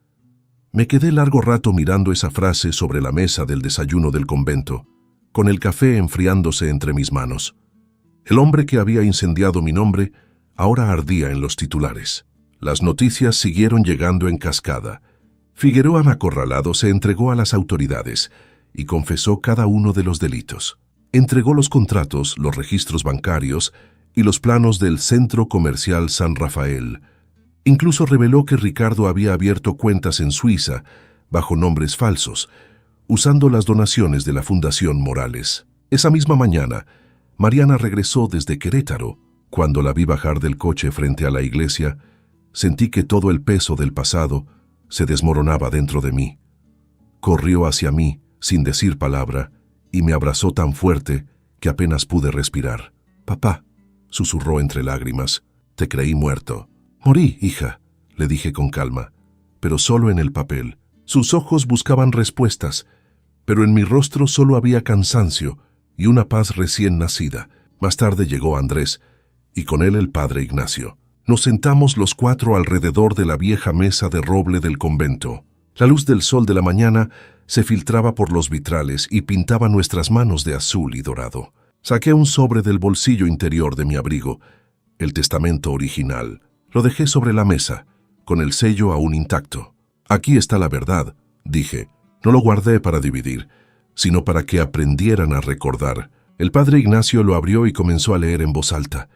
Me quedé largo rato mirando esa frase sobre la mesa del desayuno del convento, con el café enfriándose entre mis manos. El hombre que había incendiado mi nombre ahora ardía en los titulares. Las noticias siguieron llegando en cascada. Figueroa, acorralado, se entregó a las autoridades y confesó cada uno de los delitos. Entregó los contratos, los registros bancarios y los planos del Centro Comercial San Rafael. Incluso reveló que Ricardo había abierto cuentas en Suiza bajo nombres falsos, usando las donaciones de la Fundación Morales. Esa misma mañana, Mariana regresó desde Querétaro. Cuando la vi bajar del coche frente a la iglesia, sentí que todo el peso del pasado se desmoronaba dentro de mí. Corrió hacia mí, sin decir palabra, y me abrazó tan fuerte que apenas pude respirar. «Papá», susurró entre lágrimas, «te creí muerto». «Morí, hija», le dije con calma, «pero solo en el papel. Sus ojos buscaban respuestas, pero en mi rostro solo había cansancio y una paz recién nacida. Más tarde llegó Andrés, y con él el padre Ignacio. Nos sentamos los cuatro alrededor de la vieja mesa de roble del convento. La luz del sol de la mañana se filtraba por los vitrales y pintaba nuestras manos de azul y dorado. Saqué un sobre del bolsillo interior de mi abrigo, el testamento original. Lo dejé sobre la mesa, con el sello aún intacto. Aquí está la verdad, dije. No lo guardé para dividir, sino para que aprendieran a recordar. El padre Ignacio lo abrió y comenzó a leer en voz alta.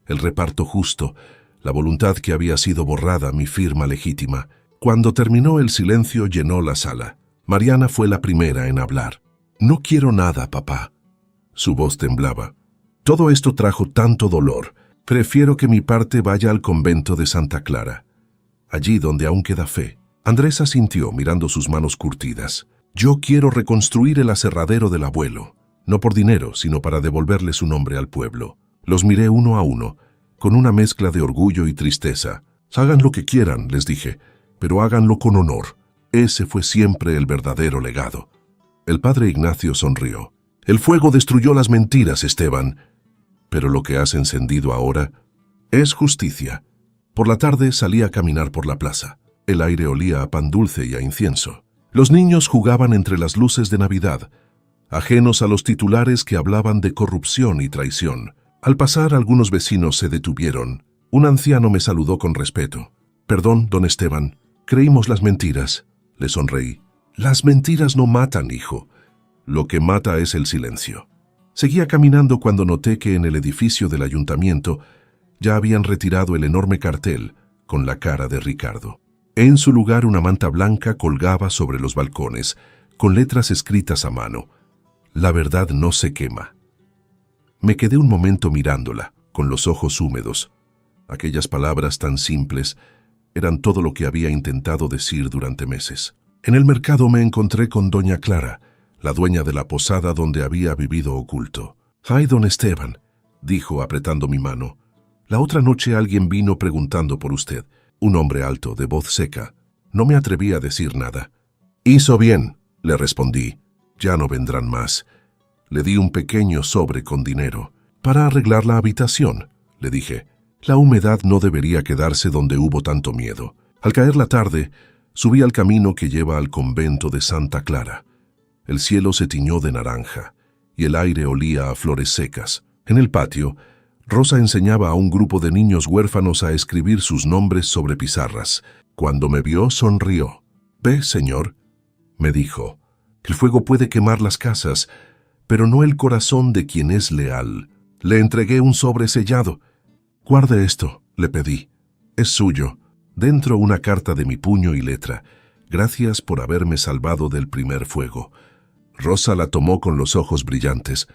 El reparto justo, la voluntad que había sido borrada, mi firma legítima. Cuando terminó, el silencio llenó la sala. Mariana fue la primera en hablar. No quiero nada, papá. Su voz temblaba. Todo esto trajo tanto dolor. Prefiero que mi parte vaya al convento de Santa Clara, allí donde aún queda fe. Andrés asintió, mirando sus manos curtidas. Yo quiero reconstruir el aserradero del abuelo, no por dinero, sino para devolverle su nombre al pueblo. Los miré uno a uno, con una mezcla de orgullo y tristeza. Hagan lo que quieran, les dije, pero háganlo con honor. Ese fue siempre el verdadero legado. El padre Ignacio sonrió. El fuego destruyó las mentiras, Esteban, pero lo que has encendido ahora es justicia. Por la tarde salí a caminar por la plaza. El aire olía a pan dulce y a incienso. Los niños jugaban entre las luces de Navidad, ajenos a los titulares que hablaban de corrupción y traición. Al pasar, algunos vecinos se detuvieron. Un anciano me saludó con respeto. Perdón, don Esteban, creímos las mentiras. Le sonreí. Las mentiras no matan, hijo. Lo que mata es el silencio. Seguía caminando cuando noté que en el edificio del ayuntamiento ya habían retirado el enorme cartel con la cara de Ricardo. En su lugar, una manta blanca colgaba sobre los balcones, con letras escritas a mano. La verdad no se quema. Me quedé un momento mirándola, con los ojos húmedos. Aquellas palabras tan simples eran todo lo que había intentado decir durante meses. En el mercado me encontré con doña Clara, la dueña de la posada donde había vivido oculto. «Ay, don Esteban», dijo apretando mi mano. «La otra noche alguien vino preguntando por usted, un hombre alto, de voz seca. No me atreví a decir nada». «Hizo bien», le respondí. «Ya no vendrán más». Le di un pequeño sobre con dinero. «Para arreglar la habitación», le dije. «La humedad no debería quedarse donde hubo tanto miedo». Al caer la tarde, subí al camino que lleva al convento de Santa Clara. El cielo se tiñó de naranja y el aire olía a flores secas. En el patio, Rosa enseñaba a un grupo de niños huérfanos a escribir sus nombres sobre pizarras. Cuando me vio, sonrió. «Ve, señor», me dijo, «el fuego puede quemar las casas, pero no el corazón de quien es leal». Le entregué un sobre sellado. «Guarde esto», le pedí. «Es suyo. Dentro una carta de mi puño y letra. Gracias por haberme salvado del primer fuego». Rosa la tomó con los ojos brillantes.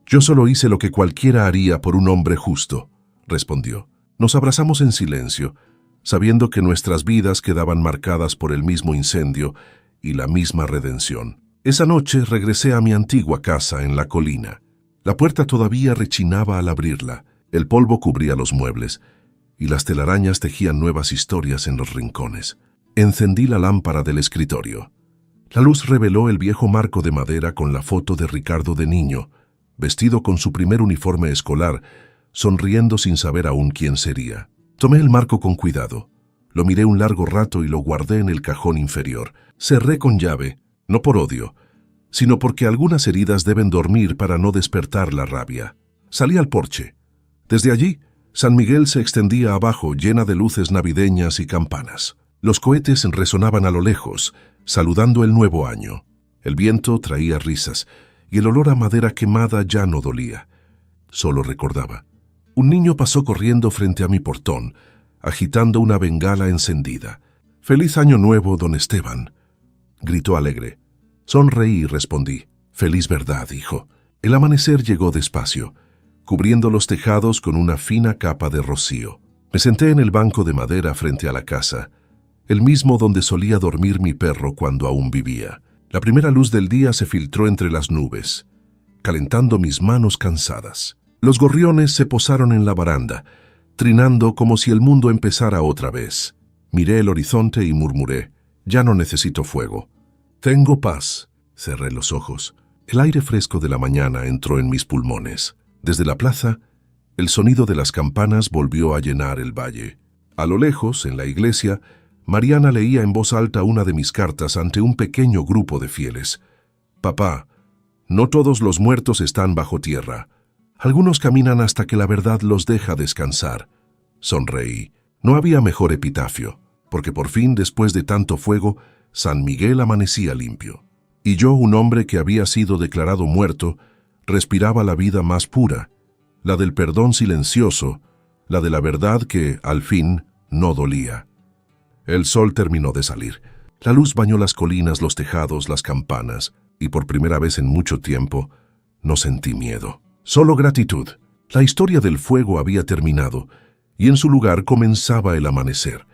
«Yo solo hice lo que cualquiera haría por un hombre justo», respondió. Nos abrazamos en silencio, sabiendo que nuestras vidas quedaban marcadas por el mismo incendio y la misma redención. Esa noche regresé a mi antigua casa en la colina. La puerta todavía rechinaba al abrirla, el polvo cubría los muebles, y las telarañas tejían nuevas historias en los rincones. Encendí la lámpara del escritorio. La luz reveló el viejo marco de madera con la foto de Ricardo de niño, vestido con su primer uniforme escolar, sonriendo sin saber aún quién sería. Tomé el marco con cuidado. Lo miré un largo rato y lo guardé en el cajón inferior. Cerré con llave, no por odio, sino porque algunas heridas deben dormir para no despertar la rabia. Salí al porche. Desde allí, San Miguel se extendía abajo, llena de luces navideñas y campanas. Los cohetes resonaban a lo lejos, saludando el nuevo año. El viento traía risas, y el olor a madera quemada ya no dolía. Solo recordaba. Un niño pasó corriendo frente a mi portón, agitando una bengala encendida. «¡Feliz año nuevo, don Esteban!», gritó alegre. Sonreí y respondí. «Feliz verdad, hijo». El amanecer llegó despacio, cubriendo los tejados con una fina capa de rocío. Me senté en el banco de madera frente a la casa, el mismo donde solía dormir mi perro cuando aún vivía. La primera luz del día se filtró entre las nubes, calentando mis manos cansadas. Los gorriones se posaron en la baranda, trinando como si el mundo empezara otra vez. Miré el horizonte y murmuré, Ya no necesito fuego. Tengo paz. Cerré los ojos. El aire fresco de la mañana entró en mis pulmones. Desde la plaza, el sonido de las campanas volvió a llenar el valle. A lo lejos, en la iglesia, Mariana leía en voz alta una de mis cartas ante un pequeño grupo de fieles. Papá, no todos los muertos están bajo tierra. Algunos caminan hasta que la verdad los deja descansar. Sonreí. No había mejor epitafio, porque por fin, después de tanto fuego, San Miguel amanecía limpio. Y yo, un hombre que había sido declarado muerto, respiraba la vida más pura, la del perdón silencioso, la de la verdad que, al fin, no dolía. El sol terminó de salir. La luz bañó las colinas, los tejados, las campanas, y por primera vez en mucho tiempo, no sentí miedo. Solo gratitud. La historia del fuego había terminado, y en su lugar comenzaba el amanecer.